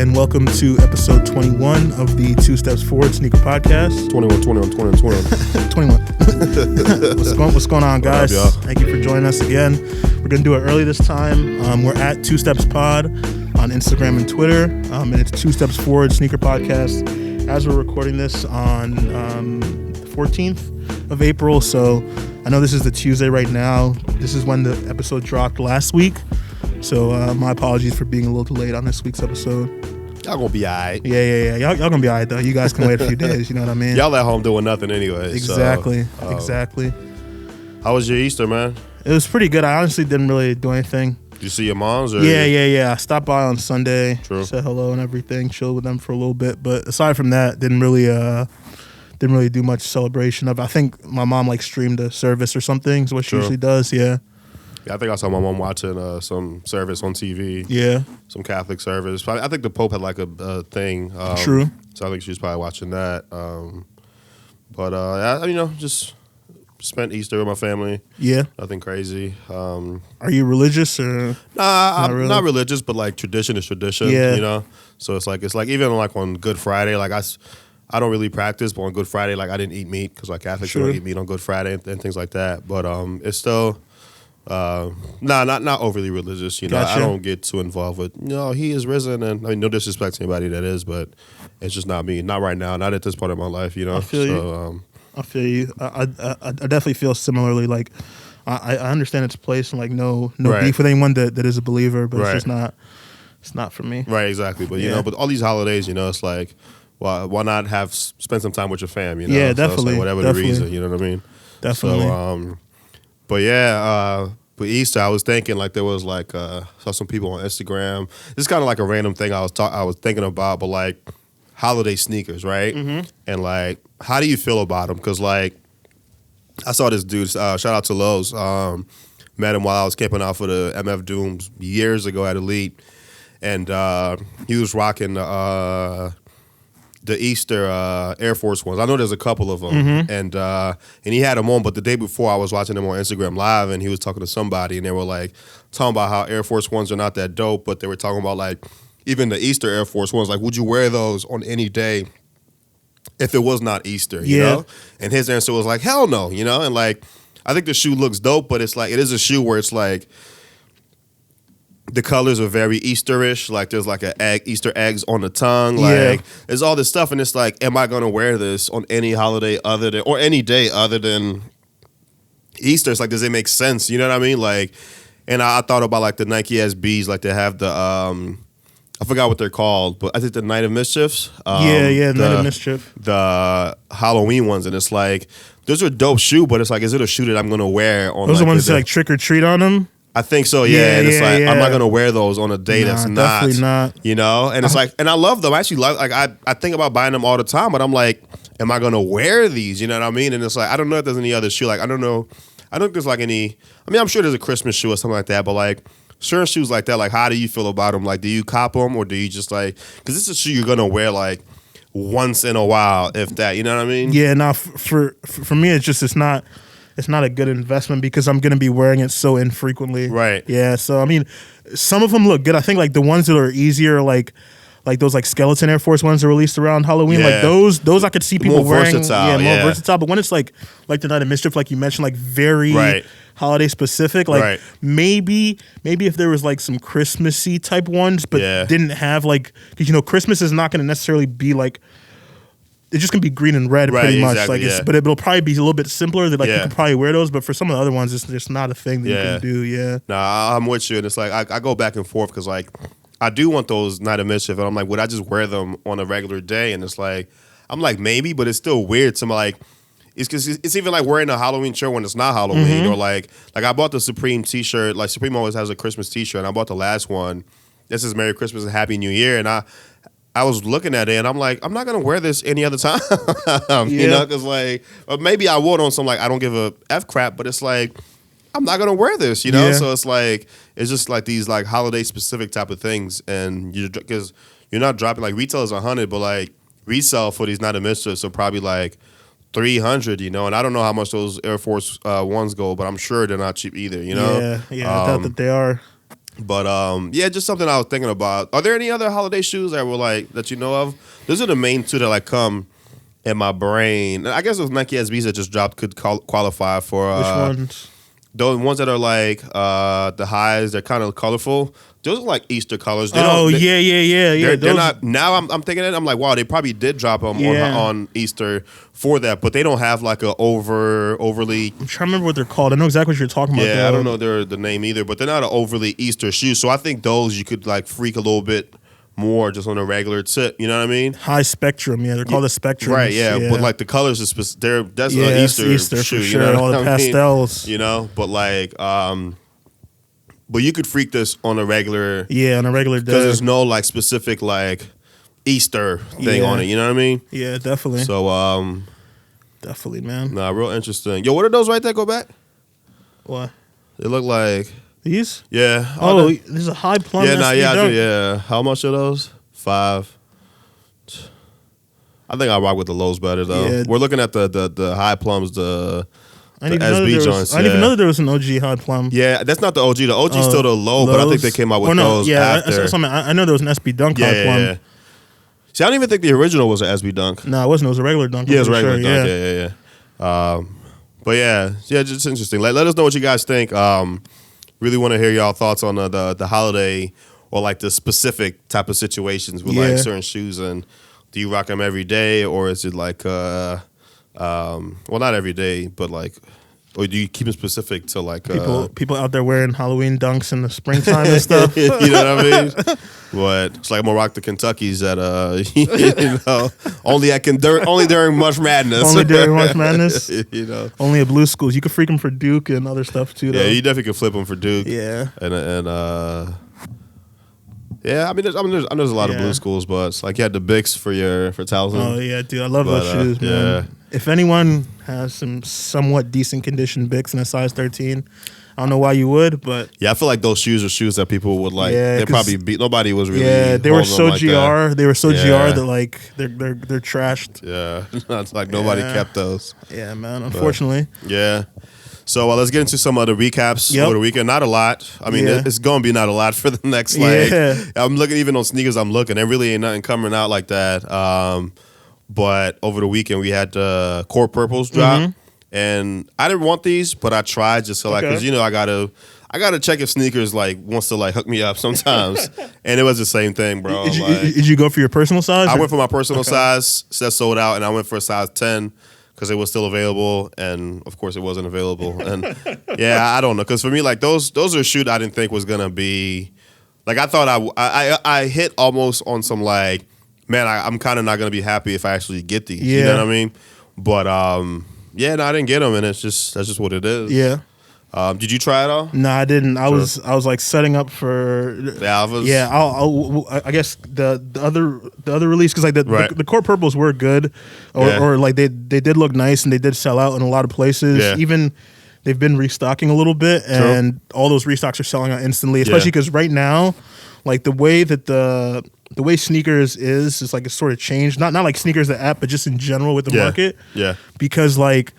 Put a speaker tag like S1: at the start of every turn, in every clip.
S1: and welcome to episode 21 of the Two Steps Forward Sneaker Podcast.
S2: 21.
S1: 21. What's going on, guys?
S2: What up, y'all?
S1: Thank you for joining us again. We're going to do it early this time. We're at Two Steps Pod on Instagram and Twitter, and it's Two Steps Forward Sneaker Podcast. As we're recording this on the 14th of April, so I know this is the Tuesday right now. This is when the episode dropped last week. So my apologies for being a little too late on this week's episode.
S2: Y'all gonna be all right.
S1: Yeah. Y'all gonna be all right, though. You guys can wait a few days, you know what I mean?
S2: Y'all at home doing nothing anyway.
S1: Exactly.
S2: How was your Easter, man?
S1: It was pretty good. I honestly didn't really do anything.
S2: Did you see your moms? Or
S1: Yeah. I stopped by on Sunday.
S2: True.
S1: Said hello and everything. Chilled with them for a little bit. But aside from that, didn't really do much celebration of. I think my mom streamed a service or something. Is what she usually does. Yeah,
S2: I think I saw my mom watching some service on TV.
S1: Yeah.
S2: Some Catholic service. I think the Pope had a thing.
S1: True.
S2: So I think she was probably watching that. Just spent Easter with my family.
S1: Yeah.
S2: Nothing crazy.
S1: Are you religious or?
S2: Nah, I'm
S1: really?
S2: not religious, but tradition is tradition.
S1: Yeah.
S2: You know. So it's even on Good Friday, I don't really practice, but on Good Friday, I didn't eat meat because Catholics don't eat meat on Good Friday and things like that. But it's still. Not overly religious, you know.
S1: Gotcha.
S2: I don't get too involved with, he is risen, and no disrespect to anybody that is, but it's just not me, not right now, not at this part of my life, you know.
S1: I feel you. I feel you. I definitely feel similarly. I understand its place and no
S2: Right.
S1: beef with anyone that is a believer, but
S2: Right.
S1: it's not for me.
S2: Right, exactly. But but all these holidays, it's why not spend some time with your fam, you know?
S1: Yeah,
S2: So
S1: definitely.
S2: whatever
S1: Definitely.
S2: the reason, you know what I mean?
S1: Definitely.
S2: But Easter, I was thinking there was saw some people on Instagram. This is kind of a random thing I was thinking about, but holiday sneakers, right?
S1: Mm-hmm.
S2: And how do you feel about them? Because I saw this dude. Shout out to Lowe's. Met him while I was camping out for the MF Dooms years ago at Elite, and he was rocking the Easter Air Force Ones. I know there's a couple of them,
S1: Mm-hmm.
S2: and he had them on. But the day before, I was watching him on Instagram Live, and he was talking to somebody, and they were talking about how Air Force Ones are not that dope, but they were talking about even the Easter Air Force Ones. Would you wear those on any day if it was not Easter? You know? And his answer was hell no, you know. And I think the shoe looks dope, but it's it is a shoe where it's the colors are very Easterish. There's an egg, Easter eggs on the tongue. There's all this stuff, and it's am I gonna wear this on any holiday or any day other than Easter? It's does it make sense? You know what I mean? And I thought about the NikeSBs. They have the I forgot what they're called, but I think the Night of Mischiefs.
S1: Night of Mischief.
S2: The Halloween ones, and it's those are a dope shoe, but it's is it a shoe that I'm gonna wear on?
S1: Those are the ones that trick or treat on them.
S2: I think so, yeah. And it's I'm not gonna wear those on a day that's not,
S1: definitely not.
S2: you know. And it's and I love them. I actually love. I think about buying them all the time, but I'm am I gonna wear these? You know what I mean? And it's I don't know if there's any other shoe. I don't know. I don't think there's any. I mean, I'm sure there's a Christmas shoe or something like that, but certain shoes like that. How do you feel about them? Do you cop them or do you just because this is a shoe you're gonna wear once in a while, if that. You know what I mean?
S1: Yeah. Now for me, it's not. It's not a good investment because I'm going to be wearing it so infrequently.
S2: Right.
S1: Yeah. So, I mean, some of them look good. I think the ones that are easier, like those skeleton Air Force ones that are released around Halloween, those I could see people
S2: more
S1: wearing.
S2: Versatile,
S1: more versatile. But when it's like the Night of Mischief, like you mentioned, very holiday specific, maybe if there was some Christmassy type ones, but didn't have because Christmas is not going to necessarily be it's just gonna be green and red, pretty much.
S2: Exactly,
S1: but it'll probably be a little bit simpler. That you can probably wear those, but for some of the other ones, it's just not a thing that you can do. Yeah.
S2: Nah, I'm with you, and it's I go back and forth because I do want those Night of Mischief, and I'm would I just wear them on a regular day? And it's I'm maybe, but it's still weird. So I'm it's because it's even wearing a Halloween shirt when it's not Halloween, or I bought the Supreme T-shirt. Supreme always has a Christmas T-shirt, and I bought the last one. This is Merry Christmas and Happy New Year, and I was looking at it and I'm I'm not gonna wear this any other time, you know, because or maybe I would on some I don't give a F crap, but it's I'm not gonna wear this, you know. So it's it's just these holiday specific type of things, and because you're not dropping retail is 100, but resell for these Night of Mischiefs are probably 300, you know, and I don't know how much those Air Force ones go, but I'm sure they're not cheap either, you know.
S1: Yeah, I doubt that they are.
S2: But yeah, just something I was thinking about. Are there any other holiday shoes that were like that you know of? Those are the main two that like come in my brain. I guess those NikeSBs that just dropped could qualify for.
S1: Which ones?
S2: Those ones that are like the highs, they're kind of colorful. Those are like Easter colors.
S1: Yeah.
S2: They're not. Now I'm thinking it. I'm like, wow, they probably did drop them on Easter for that, but they don't have like a overly.
S1: I'm trying to remember what they're called. I know exactly what you're talking about.
S2: Yeah, I don't know the name either, but they're not an overly Easter shoe. So I think those you could like freak a little bit more just on a regular tip. You know what I mean?
S1: High spectrum. Yeah, they're called the spectrum.
S2: Right. Yeah, but like the colors are that's an Easter shoe.
S1: For
S2: you
S1: sure.
S2: know
S1: All the pastels.
S2: You know, but like but you could freak this on a regular.
S1: Yeah, on a regular day.
S2: Because there's no like specific like Easter thing on it. You know what I mean?
S1: Yeah, definitely.
S2: So
S1: definitely, man.
S2: Nah, real interesting. Yo, what are those right there? Go back.
S1: What?
S2: They look like
S1: these?
S2: Yeah.
S1: Oh, there's a high plum.
S2: Yeah,
S1: SB
S2: I
S1: Dunk.
S2: do. Yeah. How much are those? $5. I think I rock with the lows better though.
S1: Yeah.
S2: We're looking at the high plums, the SB joints.
S1: I didn't even know that there was an OG high plum.
S2: Yeah, that's not the OG. The OG is still the low, but I think they came out with those after.
S1: I know there was an SB Dunk high plum.
S2: Yeah. See, I don't even think the original was an SB Dunk.
S1: No, it wasn't. It was a regular Dunk.
S2: Yeah, it was a regular Dunk. Yeah. But yeah, just interesting. Like, let us know what you guys think. Really want to hear y'all thoughts on the holiday or like the specific type of situations with like certain shoes, and do you rock them every day, or is it like well, not every day, but like, or do you keep them specific to like
S1: people out there wearing Halloween dunks in the springtime and stuff?
S2: You know what I mean? But it's like I'm gonna rock the Kentuckys that you know, only during March Madness.
S1: Only during March Madness.
S2: You know,
S1: only at Blue Schools. You can freak them for Duke and other stuff too. Though.
S2: Yeah, you definitely can flip them for Duke.
S1: Yeah,
S2: and yeah, I mean, there's a lot of Blue Schools, but it's like you had the Bics for Towson.
S1: Oh yeah, dude, I love those shoes, man. Yeah. If anyone has some somewhat decent condition Bics in a size 13, I don't know why you would, but
S2: yeah, I feel like those shoes are shoes that people would like. Yeah, they probably beat. Nobody was really.
S1: Yeah, they were so
S2: like
S1: GR.
S2: That.
S1: They were so GR that like they're trashed.
S2: Yeah, it's like nobody kept those.
S1: Yeah, man. Unfortunately.
S2: But, yeah. So let's get into some other recaps over the weekend. Not a lot. I mean, it's going to be not a lot for the next, like, I'm looking even on sneakers I'm looking. There really ain't nothing coming out like that. But over the weekend, we had Core Purples drop. And I didn't want these, but I tried just to like, because, you know, I got to check if sneakers, like, wants to, like, hook me up sometimes. And it was the same thing, bro.
S1: Did you go for your personal size?
S2: I went for my personal size. That sold out. And I went for a size 10. Because it was still available, and of course it wasn't available. And yeah, I don't know. Because for me, like those are shoes I didn't think was gonna be. Like I thought I hit almost on some like, man, I'm kind of not gonna be happy if I actually get these. Yeah. You know what I mean? But yeah, no, I didn't get them, and that's just what it is.
S1: Yeah.
S2: Did you try it all?
S1: No, I didn't. I was like setting up for
S2: the Alphas.
S1: Yeah, I guess the other release, because like the Core Purples were good, or like they did look nice and they did sell out in a lot of places. Yeah. Even they've been restocking a little bit, and all those restocks are selling out instantly. Especially because right now, like the way sneakers is like it's sort of changed. Not like sneakers the app, but just in general with the market.
S2: Yeah.
S1: Because like.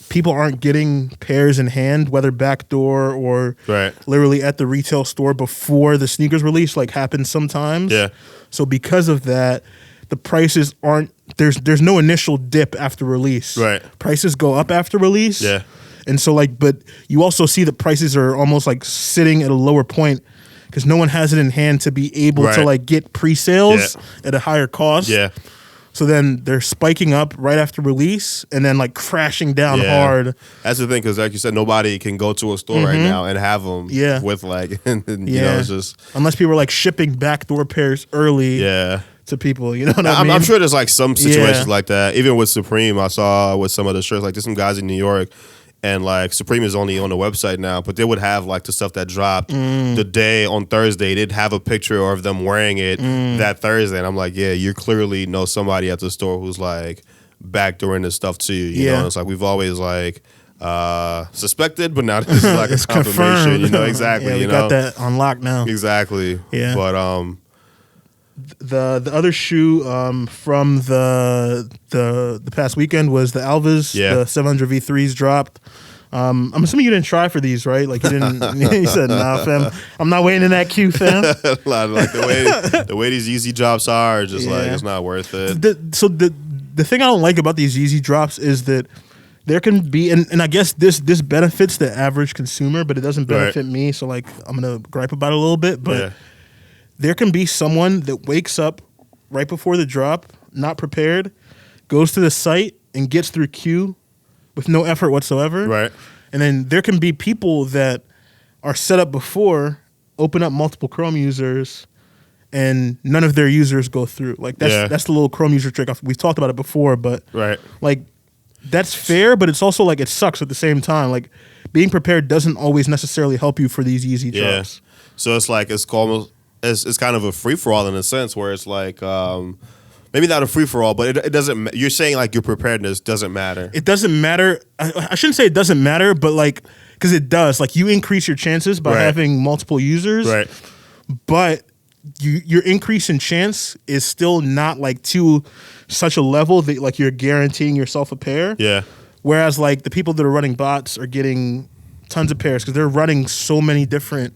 S1: People aren't getting pairs in hand, whether backdoor or literally at the retail store before the sneakers release, like happens sometimes.
S2: Yeah.
S1: So because of that, the prices aren't there's no initial dip after release.
S2: Right.
S1: Prices go up after release.
S2: Yeah.
S1: And so like, but you also see the prices are almost like sitting at a lower point because no one has it in hand to be able to like get pre-sales at a higher cost.
S2: Yeah.
S1: So then they're spiking up right after release and then like crashing down hard.
S2: That's the thing, because like you said, nobody can go to a store right now and have them with like, and, you know, it's just.
S1: Unless people are like shipping backdoor pairs early to people, you know what I mean?
S2: I'm sure there's like some situations like that. Even with Supreme, I saw with some of the shirts, like there's some guys in New York. And like Supreme is only on the website now, but they would have like the stuff that dropped the day on Thursday. They'd have a picture of them wearing it that Thursday, and I'm like, yeah, you clearly know somebody at the store who's like backdooring this stuff to you. You know, it's like we've always like suspected, but now this is like a confirmation.
S1: Confirmed.
S2: You know, exactly.
S1: We got that on lock now.
S2: Exactly.
S1: Yeah.
S2: But
S1: the other shoe from the past weekend was the Alvas. The 700 V3s dropped. I'm assuming you didn't try for these, right? Like you didn't. You said, "Nah, fam, I'm not waiting in that queue, fam."
S2: Like the way these Yeezy drops are just like it's not worth it.
S1: The thing I don't like about these Yeezy drops is that there can be, and I guess this benefits the average consumer, but it doesn't benefit me. So like I'm gonna gripe about it a little bit, but there can be someone that wakes up right before the drop, not prepared, goes to the site and gets through queue with no effort whatsoever.
S2: Right.
S1: And then there can be people that are set up before, open up multiple Chrome users, and none of their users go through. Like that's the little Chrome user trick. We've talked about it before, but like that's fair, but it's also like it sucks at the same time. Like being prepared doesn't always necessarily help you for these Yeezy drops.
S2: So it's like it's kind of a free for all in a sense where it's like. Maybe not a free-for-all, but it doesn't... You're saying, like, your preparedness doesn't matter.
S1: It doesn't matter. I shouldn't say it doesn't matter, but, like... Because it does. Like, you increase your chances by having multiple users.
S2: Right.
S1: But your increase in chance is still not, like, to such a level that, like, you're guaranteeing yourself a pair.
S2: Yeah.
S1: Whereas, like, the people that are running bots are getting tons of pairs because they're running so many different,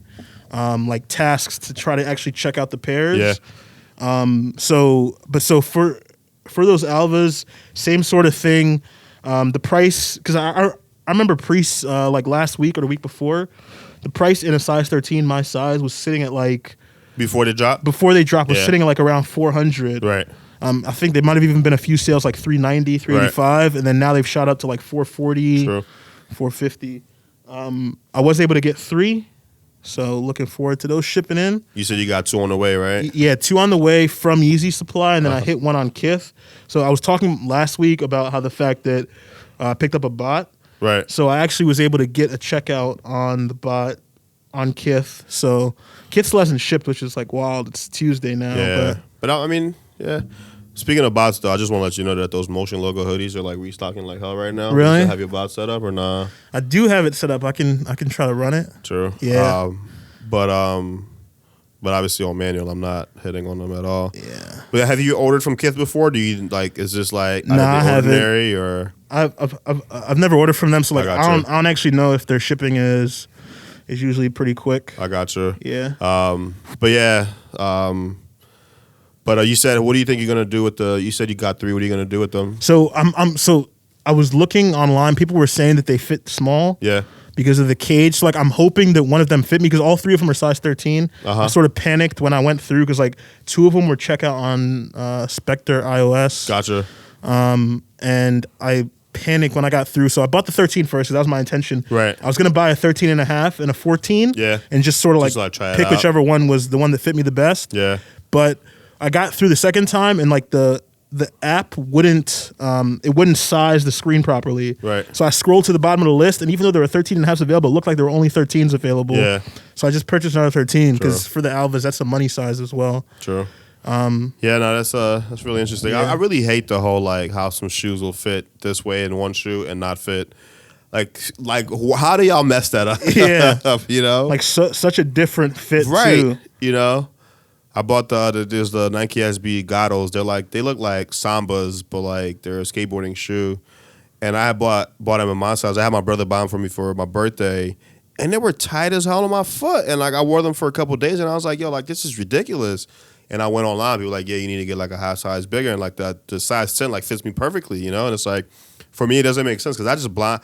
S1: like, tasks to try to actually check out the pairs.
S2: Yeah.
S1: So for those Alvas, same sort of thing. The price, because I remember like last week or the week before, the price in a size 13, my size, was sitting at like
S2: before they drop
S1: was sitting at like around 400.
S2: Right.
S1: I think there might have even been a few sales like 390, 385, and then now they've shot up to like 440, 450. I was able to get 3. So looking forward to those shipping in.
S2: You said you got 2 on the way, right?
S1: Yeah, 2 on the way from Yeezy Supply, and then I hit 1 on Kith. So I was talking last week about how the fact that I picked up a bot.
S2: Right.
S1: So I actually was able to get a checkout on the bot on Kith. So Kith still hasn't shipped, which is like wild. It's Tuesday now.
S2: Yeah. But I mean, yeah. Speaking of bots, though, I just want to let you know that those Motion logo hoodies are like restocking like hell right now.
S1: Really?
S2: You still have your bot set up or nah?
S1: I do have it set up. I can try to run it.
S2: True.
S1: Yeah.
S2: But obviously on manual, I'm not hitting on them at all.
S1: Yeah.
S2: But have you ordered from Kith before? Do you like? Is this like
S1: nah,
S2: out of the
S1: I
S2: ordinary or?
S1: I've never ordered from them, so like I don't actually know if their shipping is usually pretty quick.
S2: I got you.
S1: Yeah.
S2: But yeah. But you said, what do you think you're gonna do with the? You said you got 3. What are you gonna do with them?
S1: So I was looking online. People were saying that they fit small.
S2: Yeah.
S1: Because of the cage. So like I'm hoping that one of them fit me because all 3 of them are size 13. I sort of panicked when I went through because like 2 of them were checkout on Spectre iOS.
S2: Gotcha.
S1: And I panicked when I got through. So I bought the 13 first because that was my intention.
S2: Right.
S1: I was gonna buy a 13 and a half and a 14.
S2: Yeah.
S1: And just sort of like pick whichever one was the one that fit me the best.
S2: Yeah.
S1: But I got through the second time and like the app wouldn't size the screen properly.
S2: Right.
S1: So I scrolled to the bottom of the list, and even though there were 13 and a halfs available, it looked like there were only 13s available.
S2: Yeah.
S1: So I just purchased another 13 because for the Alvas, that's a money size as well.
S2: True. Yeah, no, that's really interesting.
S1: Yeah.
S2: I really hate the whole like how some shoes will fit this way in one shoe and not fit. Like how do y'all mess that up?
S1: Yeah.
S2: You know,
S1: like such a different fit
S2: right?
S1: too.
S2: You know. I bought there's the NikeSB Gatos. They look like Sambas, but like they're a skateboarding shoe. And I bought them in my size. I had my brother buy them for me for my birthday, and they were tight as hell on my foot. And like I wore them for a couple of days, and I was like, yo, like this is ridiculous. And I went online. People were like, yeah, you need to get like a half size bigger, and like the size 10 like fits me perfectly, you know. And it's like, for me, it doesn't make sense because I just buy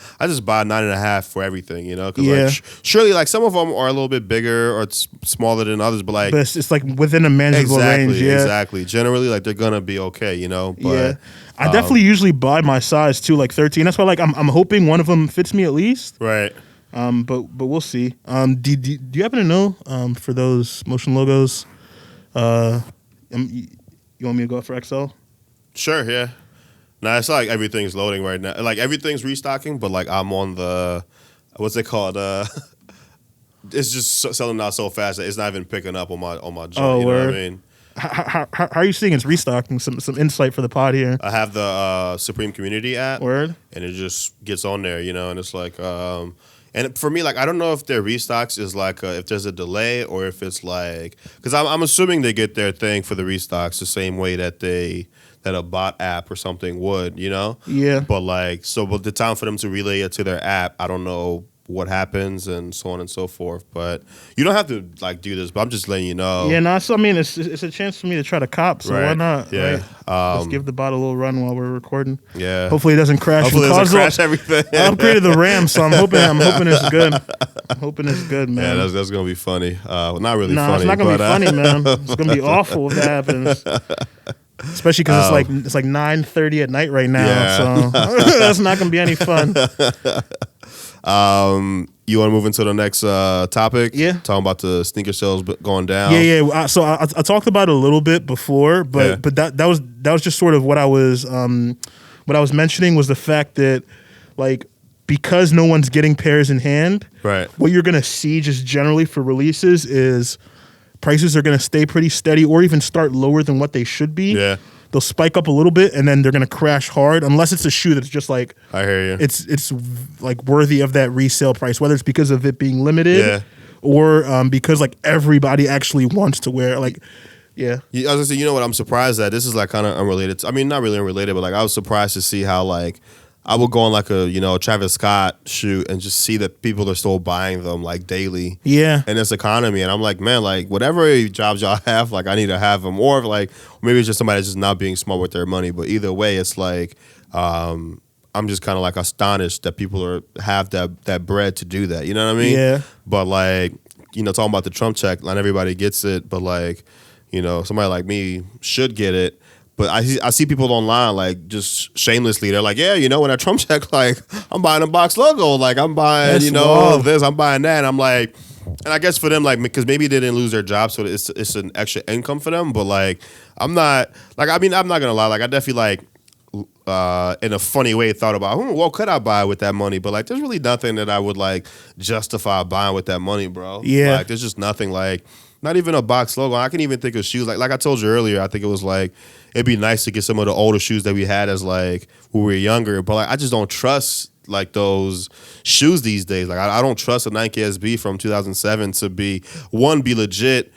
S2: 9.5 for everything, you know. Because like surely like some of them are a little bit bigger or it's smaller than others, but like
S1: it's like within a manageable range. Yeah,
S2: exactly. Generally, like they're gonna be okay, you know. But
S1: I definitely usually buy my size too, like 13. That's why like I'm hoping one of them fits me at least.
S2: Right.
S1: But we'll see. Do you happen to know for those Motion logos? You want me to go for XL?
S2: Sure. Yeah. Nah, it's like everything's loading right now. Like everything's restocking, but like I'm on the what's it called? It's just selling out so fast that it's not even picking up on my joint.
S1: Oh,
S2: you know what I mean?
S1: How are you seeing it's restocking? Some insight for the pod here.
S2: I have the Supreme Community app.
S1: Word.
S2: And it just gets on there, you know, and it's like, and for me, like, I don't know if their restocks is like, if there's a delay or if it's like, because I'm assuming they get their thing for the restocks the same way that a bot app or something would, you know?
S1: Yeah.
S2: But like, but the time for them to relay it to their app, I don't know what happens and so on and so forth. But you don't have to like do this, but I'm just letting you know.
S1: Yeah, no, so I mean, it's a chance for me to try to cop, so why not?
S2: Yeah.
S1: Right? Let's give the bot a little run while we're recording.
S2: Yeah.
S1: Hopefully it doesn't crash.
S2: Hopefully it doesn't crash everything.
S1: I upgraded the RAM, so I'm hoping it's good. I'm hoping it's good, man.
S2: Yeah, that's gonna be funny. Not really funny.
S1: No, it's not gonna be funny, man. It's gonna be awful if that happens. Especially because it's like 9:30 at night right now, so that's not gonna be any fun.
S2: You want to move into the next topic?
S1: Yeah.
S2: Talking about the sneaker sales going down.
S1: Yeah. So I talked about it a little bit before, but that was just sort of what I was mentioning was the fact that like because no one's getting pairs in hand,
S2: right?
S1: What you're gonna see just generally for releases is prices are gonna stay pretty steady or even start lower than what they should be.
S2: Yeah.
S1: They'll spike up a little bit and then they're gonna crash hard unless it's a shoe that's just like
S2: I hear you.
S1: It's like worthy of that resale price, whether it's because of it being limited or because like everybody actually wants to wear it. Like I was
S2: gonna say, you know what? I'm surprised that this is like kind of unrelated. I mean, not really unrelated, but like I was surprised to see how like I would go on like a Travis Scott shoot and just see that people are still buying them like daily.
S1: Yeah.
S2: In this economy, and I'm like, man, like whatever jobs y'all have, like I need to have them, or like maybe it's just somebody that's just not being smart with their money. But either way, it's like I'm just kind of like astonished that people have that bread to do that. You know what I mean?
S1: Yeah.
S2: But like talking about the Trump check, not everybody gets it, but like somebody like me should get it. But I see people online like just shamelessly. They're like, yeah, when I Trump check, like I'm buying a box logo, like I'm buying, this, I'm buying that. And I'm like, and I guess for them, like because maybe they didn't lose their job, so it's an extra income for them. But like, I'm not like I'm not gonna lie, like I definitely like in a funny way thought about what could I buy with that money, but like there's really nothing that I would like justify buying with that money, bro.
S1: Yeah,
S2: like there's just nothing like. Not even a box logo. I can even think of shoes. Like I told you earlier, I think it was like, it'd be nice to get some of the older shoes that we had as like, when we were younger. But like, I just don't trust like those shoes these days. Like I don't trust a NikeSB from 2007 to be legit.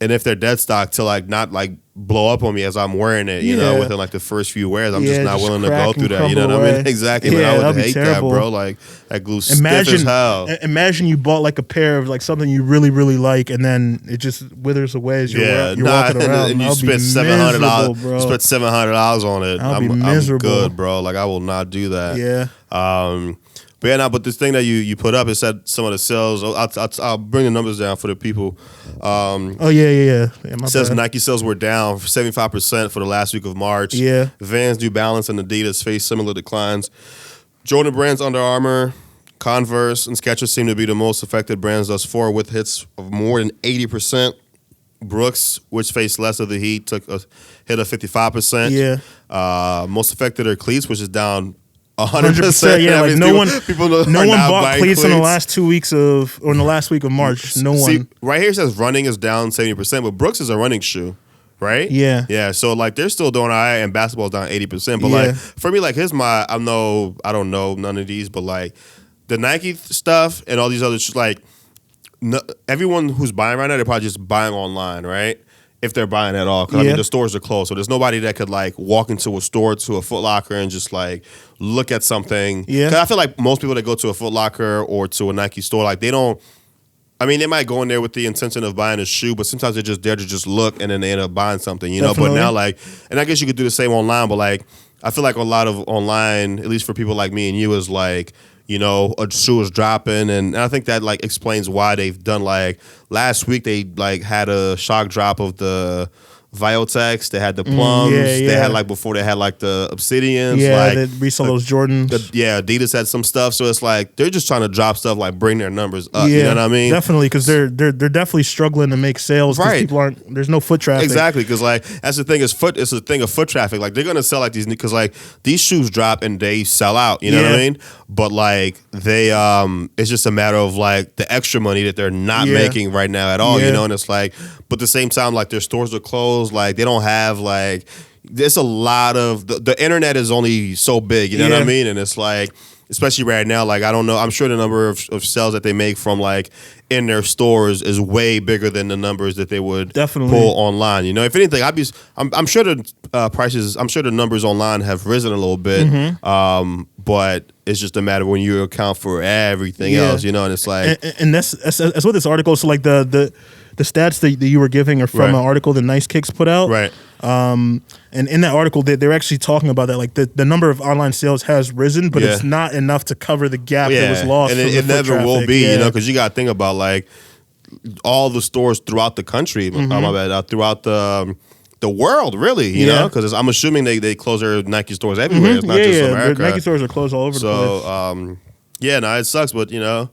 S2: And if they're dead stock to like not like blow up on me as I'm wearing it, within like the first few wears, I'm just not willing to go through that. You know what I mean? Exactly.
S1: Yeah,
S2: I would hate
S1: terrible.
S2: that, bro. Like that glue stiff as hell.
S1: Imagine you bought like a pair of like something you really, really like, and then it just withers away as you're walking around.
S2: And you spent $700. You spent $700 on it. I'm good, bro. Like I will not do that.
S1: Yeah.
S2: But this thing that you put up, it said some of the sales. I'll bring the numbers down for the people.
S1: Yeah.
S2: It says Nike sales were down 75% for the last week of March.
S1: Yeah.
S2: Vans, New Balance, and Adidas face similar declines. Jordan brands, Under Armour, Converse, and Skechers seem to be the most affected brands thus far, with hits of more than 80%. Brooks, which faced less of the heat, took a hit of 55%.
S1: Yeah.
S2: Most affected are cleats, which is down 100%.
S1: Yeah, like no one bought cleats in the last 2 weeks or in the last week of March. No one.
S2: Right here it says running is down 70%, but Brooks is a running shoe, right?
S1: Yeah.
S2: Yeah. So like they're still doing all right, and basketball's down 80%. But like for me, like I don't know none of these, but like the Nike stuff and all these other like everyone who's buying right now, they're probably just buying online, right? If they're buying at all, because I mean the stores are closed, so there's nobody that could like walk into a store, to a Foot Locker, and just like look at something. Yeah, because I feel like most people that go to a Foot Locker or to a Nike store, like they don't. I mean, they might go in there with the intention of buying a shoe, but sometimes they're just there to just look, and then they end up buying something, Definitely. But now, like, and I guess you could do the same online, but like, I feel like a lot of online, at least for people like me and you, is like, a shoe is dropping, and I think that like explains why they've done like last week they like had a shock drop of the Viotex, they had the plums, they had like before they had like the Obsidians,
S1: they resell those Jordans.
S2: Adidas had some stuff, so it's like they're just trying to drop stuff, like bring their numbers up. You know what I mean?
S1: Definitely, because they're definitely struggling to make sales. Right, people there's no foot traffic.
S2: Exactly, because like that's the thing it's a thing of foot traffic. Like they're gonna sell like these, because like these shoes drop and they sell out. You know what I mean? But like they it's just a matter of like the extra money that they're not making right now at all. And it's like, but at the same time, like their stores are closed. Like they don't have like, there's a lot of the internet is only so big, you know what I mean? And it's especially right now, like I don't know, I'm sure the number of sales that they make from like in their stores is way bigger than the numbers that they would pull online. You know, if anything, I'm sure the prices, I'm sure the numbers online have risen a little bit, but it's just a matter when you account for everything else, you know, and it's like,
S1: and that's what this article. So like the stats that you were giving are from an article that Nice Kicks put out,
S2: right?
S1: And in that article, they're actually talking about that, like the number of online sales has risen, but it's not enough to cover the gap that was lost.
S2: And it never will be, you know, because you got to think about like all the stores throughout the country, throughout the world, really, you know, because I'm assuming they close their Nike stores everywhere. It's not just America.
S1: Nike stores are closed all over the place.
S2: So, it sucks, but you know,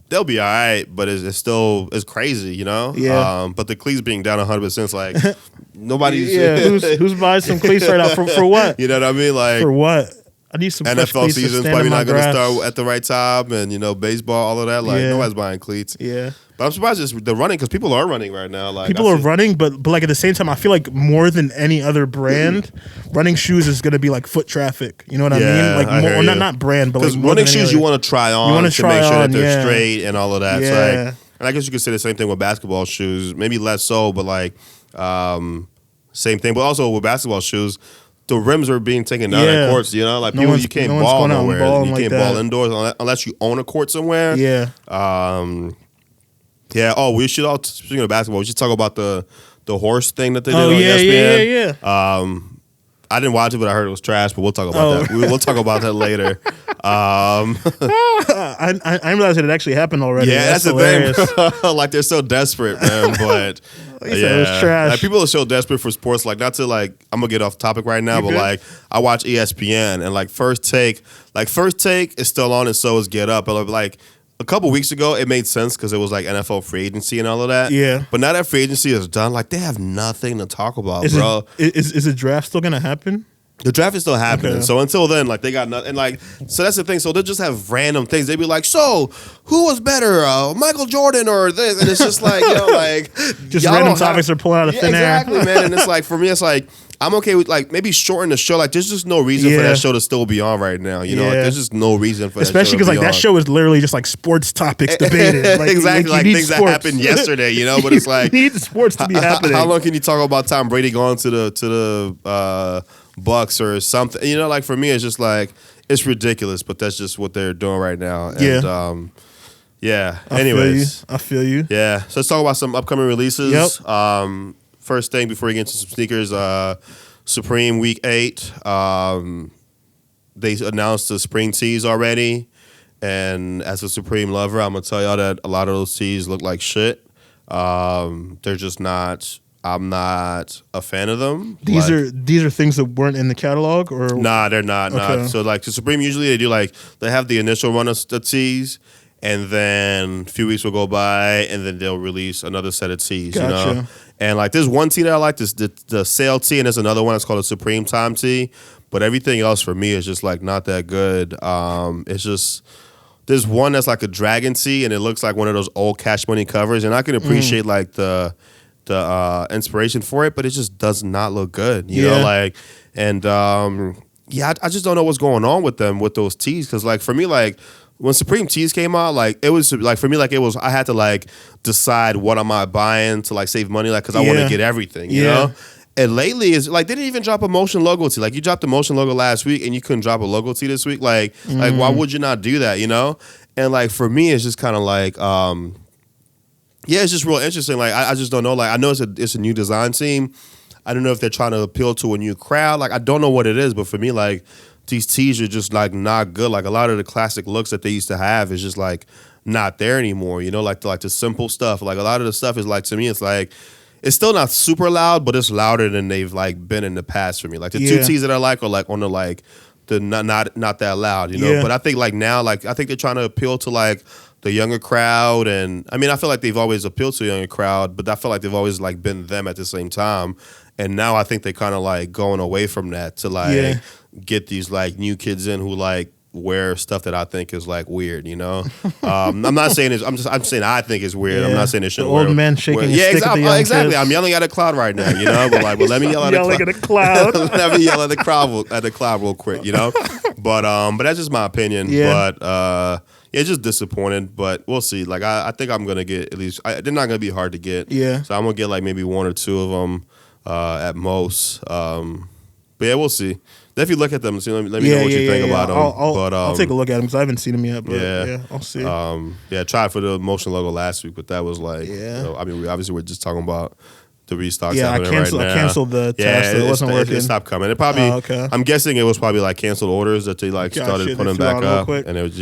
S2: they'll be all right, but it's crazy, you know?
S1: Yeah.
S2: But the cleats being down 100%, like, nobody's...
S1: who's buying some cleats right now? For what?
S2: You know what I mean? Like,
S1: for what? I need some fresh
S2: NFL
S1: cleats
S2: season's
S1: to
S2: probably not going to
S1: grass.
S2: start at the right time, and, you know, baseball, all of that. Like, nobody's buying cleats.
S1: Yeah.
S2: But I'm surprised it's the running, because people are running right now. Like
S1: people are running, but like at the same time, I feel like more than any other brand, running shoes is going to be like foot traffic. You know what I mean? Like not brand, but like
S2: running shoes you want to try on to make sure that they're straight and all of that.
S1: Yeah.
S2: So like, and I guess you could say the same thing with basketball shoes, maybe less so, but like same thing. But also with basketball shoes, the rims are being taken down at courts. You know, like you can't ball nowhere. You can't ball indoors unless you own a court somewhere.
S1: Yeah.
S2: Yeah. Oh, we should all, speaking of basketball, we should talk about the horse thing that they did on ESPN.
S1: Yeah.
S2: I didn't watch it, but I heard it was trash. But we'll talk about that. We'll talk about that later.
S1: I realized that it actually happened already.
S2: Yeah, that's the thing. Like they're so desperate, man. But
S1: it was trash.
S2: Like people are so desperate for sports. Like not to like, I'm gonna get off topic right now, but like I watch ESPN and like First Take is still on, and so is Get Up. But like a couple weeks ago, it made sense because it was like NFL free agency and all of that.
S1: Yeah.
S2: But now that free agency is done, like they have nothing to talk about, bro.
S1: Is the draft still gonna happen?
S2: The draft is still happening. Okay. So until then, like they got nothing. And like, so that's the thing. So they'll just have random things. They'd be like, so who was better, Michael Jordan or this? And it's just like, you know, like
S1: just random topics are pulling out of thin air.
S2: Exactly, man. And it's like, for me, it's like, I'm okay with like maybe shorten the show. Like there's just no reason for that show to still be on right now. You know, like there's just no reason for
S1: especially because like that show is literally just like sports topics debated. Like,
S2: exactly, like things that happened yesterday. You know, but it's like
S1: you need sports to be happening.
S2: How long can you talk about Tom Brady going to the Bucks or something? You know, like for me, it's just like it's ridiculous. But that's just what they're doing right now. And, Anyways,
S1: I feel you.
S2: Yeah. So let's talk about some upcoming releases.
S1: Yep.
S2: First thing before we get into some sneakers, Supreme Week 8. They announced the spring tees already. And as a Supreme lover, I'm going to tell y'all that a lot of those tees look like shit. They're just not, I'm not a fan of them.
S1: These are things that weren't in the catalog? Or
S2: Nah, they're not. Okay. Nah. So like the Supreme, usually they do like, they have the initial run of the tees. And then a few weeks will go by, and then they'll release another set of tees.
S1: Gotcha.
S2: You know? And like there's one tee that I like, this the sale tee, and there's another one that's called a Supreme Time tee. But everything else for me is just like not that good. It's just there's one that's like a dragon tee, and it looks like one of those old Cash Money covers. And I can appreciate like the inspiration for it, but it just does not look good. You know, like and I just don't know what's going on with them with those tees because like for me like. When Supreme Tees came out, like it was like for me, like it was I had to like decide what am I buying to like save money, like because I want to get everything, you know. And lately, is like they didn't even drop a Motion logo tee. Like you dropped the Motion logo last week, and you couldn't drop a logo tee this week. Like why would you not do that, you know? And like for me, it's just kind of like, it's just real interesting. Like I just don't know. Like I know it's a new design team. I don't know if they're trying to appeal to a new crowd. Like I don't know what it is, but for me, like. These tees are just like not good. Like a lot of the classic looks that they used to have is just like not there anymore. You know, like the simple stuff. Like a lot of the stuff is like to me, it's like it's still not super loud, but it's louder than they've like been in the past for me. Like the two tees that I like are like on the like the not that loud. You know, but I think like now, like I think they're trying to appeal to like the younger crowd, and I mean I feel like they've always appealed to a younger crowd, but I feel like they've always like been them at the same time. And now I think they're kind of like going away from that to like get these like new kids in who like wear stuff that I think is like weird, you know. I'm not saying it's. I'm saying I think it's weird. I'm not saying it shouldn't.
S1: Old man shaking his stick at the young
S2: exactly.
S1: kids.
S2: I'm yelling at a cloud right now, you know. But like, let me yell at
S1: a cloud.
S2: Let me yell at the cloud real quick, you know. But that's just my opinion.
S1: Yeah.
S2: But yeah, just disappointed. But we'll see. Like I think I'm gonna get at least. They're not gonna be hard to get.
S1: Yeah.
S2: So I'm gonna get like maybe one or two of them at most. But yeah, we'll see. Definitely look at them. See, let me know what you think about them.
S1: I'll take a look at them because I haven't seen them yet. But
S2: yeah,
S1: I'll see.
S2: Yeah, tried for the motion logo last week, but that was like, I mean, obviously we're just talking about the restocks.
S1: Yeah, I canceled the test. It wasn't working.
S2: It stopped coming. It probably.
S1: Okay.
S2: I'm guessing it was probably like canceled orders that they like started putting back up, and it was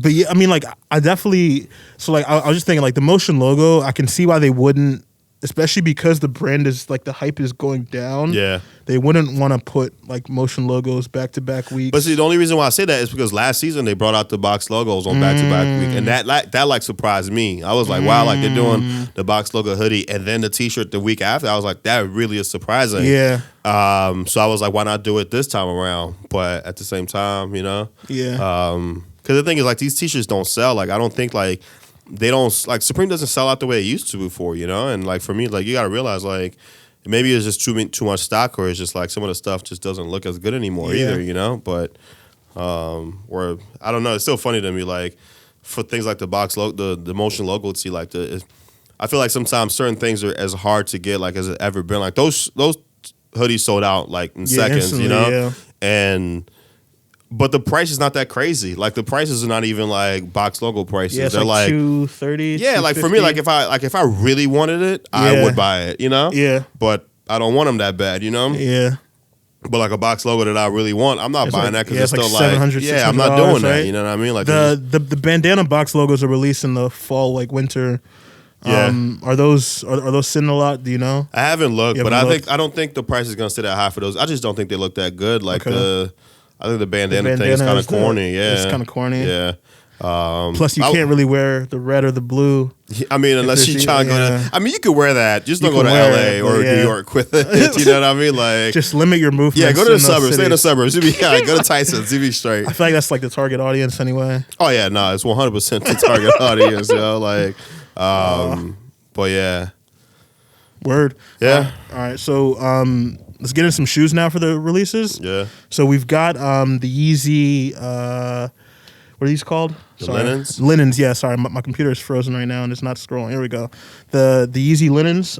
S1: But yeah, I mean, like I definitely. So like I was just thinking, like the motion logo, I can see why they wouldn't. Especially because the brand is like the hype is going down.
S2: Yeah.
S1: They wouldn't want to put like motion logos back to back weeks.
S2: But see, the only reason why I say that is because last season they brought out the box logos on back to back week, and that surprised me. I was like, wow, like they're doing the box logo hoodie and then the T-shirt the week after. I was like, that really is surprising.
S1: Yeah.
S2: So I was like, why not do it this time around? But at the same time,
S1: Yeah.
S2: Because the thing is, like these T-shirts don't sell. Like I don't think like. They don't like Supreme doesn't sell out the way it used to before, and like for me, like you got to realize like maybe it's just too much stock, or it's just like some of the stuff just doesn't look as good anymore either, But or I don't know, it's still funny to me like for things like the box logo, the motion logo, see like I feel like sometimes certain things are as hard to get like as it ever been. Like those hoodies sold out like in seconds, and. But the price is not that crazy. Like the prices are not even like box logo prices.
S1: Yeah,
S2: they're
S1: like $230.
S2: Yeah, like for me, like if I really wanted it, I would buy it.
S1: Yeah.
S2: But I don't want them that bad.
S1: Yeah.
S2: But like a box logo that I really want, I'm not buying that because it's still like
S1: $700,
S2: I'm not doing that.
S1: right?
S2: You know what I mean? Like
S1: the bandana box logos are released in the fall, like winter.
S2: Yeah.
S1: Are those sitting a lot? Do you know?
S2: I haven't looked, but I don't think the price is gonna stay that high for those. I just don't think they look that good. Like I think the bandana thing is kind of corny. Yeah,
S1: it's kind of corny.
S2: Yeah.
S1: Plus, you can't really wear the red or the blue.
S2: I mean, unless you try to go to. I mean, you could wear that. Just don't go to LA or New York with it. You know what I mean? Like,
S1: just limit your movements.
S2: Yeah, go to the suburbs. Stay in the suburbs. Go to Tyson's. You be straight.
S1: I feel like that's like the target audience anyway.
S2: Oh yeah, no, it's 100% the target audience. Like, but yeah.
S1: Word.
S2: Yeah.
S1: All right. So let's get into some shoes now for the releases.
S2: Yeah.
S1: So we've got the Yeezy. What are these called?
S2: Linens?
S1: Linens, yeah. Sorry, my computer is frozen right now and it's not scrolling. Here we go. The Yeezy Linens.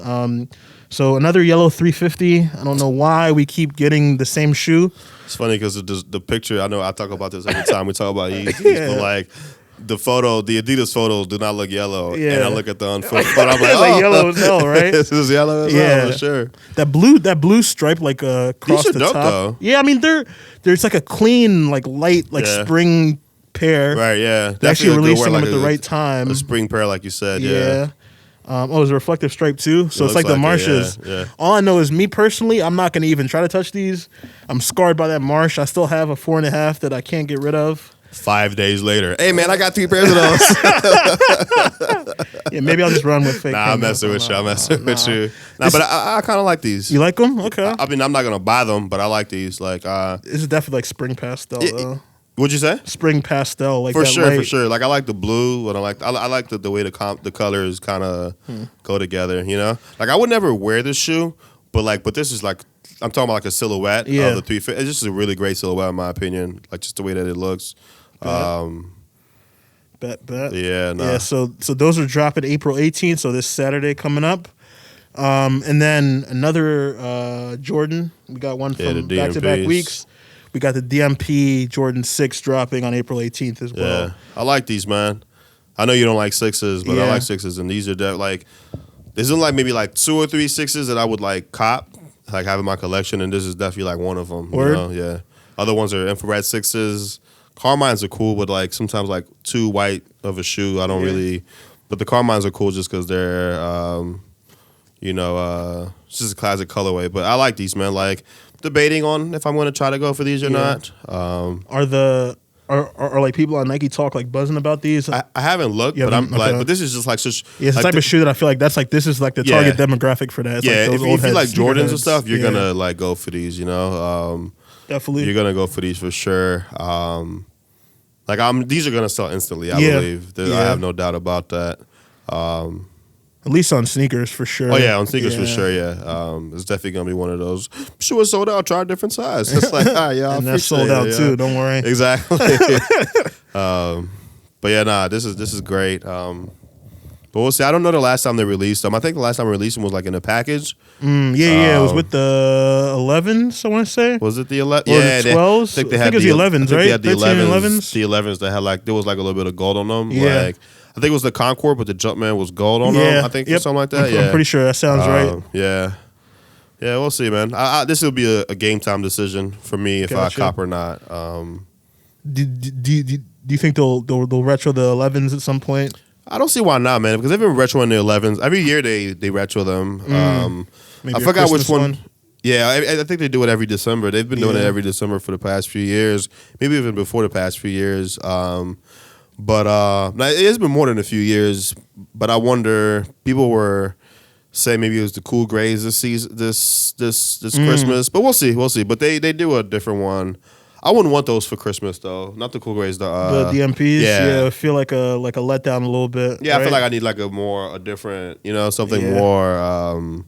S1: So another yellow 350. I don't know why we keep getting the same shoe.
S2: It's funny because the picture, I know I talk about this every time we talk about Yeezys, but like the Adidas photos do not look yellow. Yeah. And I look at the Unfold photo, I'm like,
S1: it's like yellow as hell, right?
S2: This is yellow as hell, for sure.
S1: That blue stripe like across the
S2: dope,
S1: top.
S2: though.
S1: Yeah, I mean there's like a clean, like light, like spring pair.
S2: Right, yeah.
S1: They actually releasing them at the right time.
S2: A spring pair, like you said, yeah.
S1: It's a reflective stripe too. So it's like the Marshes.
S2: Yeah.
S1: All I know is me personally, I'm not gonna even try to touch these. I'm scarred by that Marsh. I still have a 4.5 that I can't get rid of.
S2: 5 days later, hey man, I got 3 pairs of those.
S1: Yeah, maybe I'll just run with fake.
S2: Nah, I'm messing with you. Nah, but I kind of like these.
S1: You like them? Okay.
S2: I mean, I'm not gonna buy them, but I like these. Like,
S1: this is definitely like spring pastel. Though.
S2: What'd you say?
S1: Spring pastel, like
S2: for
S1: that
S2: sure,
S1: light.
S2: for sure. Like I like the blue, and I like the way the colors kind of go together. Like I would never wear this shoe, but this is like I'm talking about like a silhouette of the 350. It's just a really great silhouette in my opinion. Like just the way that it looks.
S1: Bet.
S2: Yeah, nah.
S1: Yeah. So those are dropping April 18th. So this Saturday coming up. And then another Jordan. We got one from back-to-back weeks. We got the DMP Jordan 6 dropping on April 18th as well.
S2: Yeah, I like these, man. I know you don't like 6s, but I like 6s, and these are like there's like maybe like 2 or 3 6s that I would like cop, like have in my collection, and this is definitely like one of them.
S1: Word?
S2: Yeah. Other ones are infrared 6s. Carmines are cool, but like sometimes like too white of a shoe, I don't really. But the Carmines are cool just because they're, it's just a classic colorway. But I like these, man. Like. Debating on if I'm going to try to go for these or not. Are
S1: like people on Nike Talk like buzzing about these?
S2: I haven't looked, but I'm like, but this is just like such.
S1: Yeah, it's the type of shoe that I feel like that's like this is like the target demographic for that. It's
S2: yeah,
S1: like
S2: if you like Jordans and stuff, you're gonna like go for these.
S1: Definitely,
S2: you're gonna go for these for sure. These are gonna sell instantly. I believe. I have no doubt about that.
S1: At least on sneakers for sure.
S2: Oh yeah, on sneakers for sure. Yeah, it's definitely gonna be one of those. Sure, it's sold out. Try a different size. It's like, yeah,
S1: and that's sold out too. Don't worry.
S2: Exactly. But yeah, nah, this is great. But we'll see. I don't know the last time they released them. I think the last time we released them was like in a package.
S1: Yeah. It was with the 11s. I want to say.
S2: Was it the 11?
S1: Yeah, the 12s.
S2: I think it
S1: was the 11s, right?
S2: They had the
S1: 11s.
S2: The 11s that had like there was like a little bit of gold on them.
S1: Yeah.
S2: Like, I think it was the Concord, but the Jumpman was gold on them. I think or something like that.
S1: I'm pretty sure that sounds right.
S2: Yeah. Yeah, we'll see, man. This will be a game time decision for me if I cop or not.
S1: Do you think they'll retro the 11s at some point?
S2: I don't see why not, man. Because they've been retroing the 11s every year. They retro them.
S1: Maybe
S2: I forgot which
S1: Christmas
S2: one. Yeah, I think they do it every December. They've been doing it every December for the past few years. Maybe even before the past few years. But it has been more than a few years. But I wonder, people were saying maybe it was the cool grays this season, this Christmas. But we'll see. But they do a different one. I wouldn't want those for Christmas though. Not the cool grays. The
S1: DMPs. Yeah, I feel like a letdown a little bit.
S2: Yeah,
S1: right?
S2: I feel like I need like a different, something more.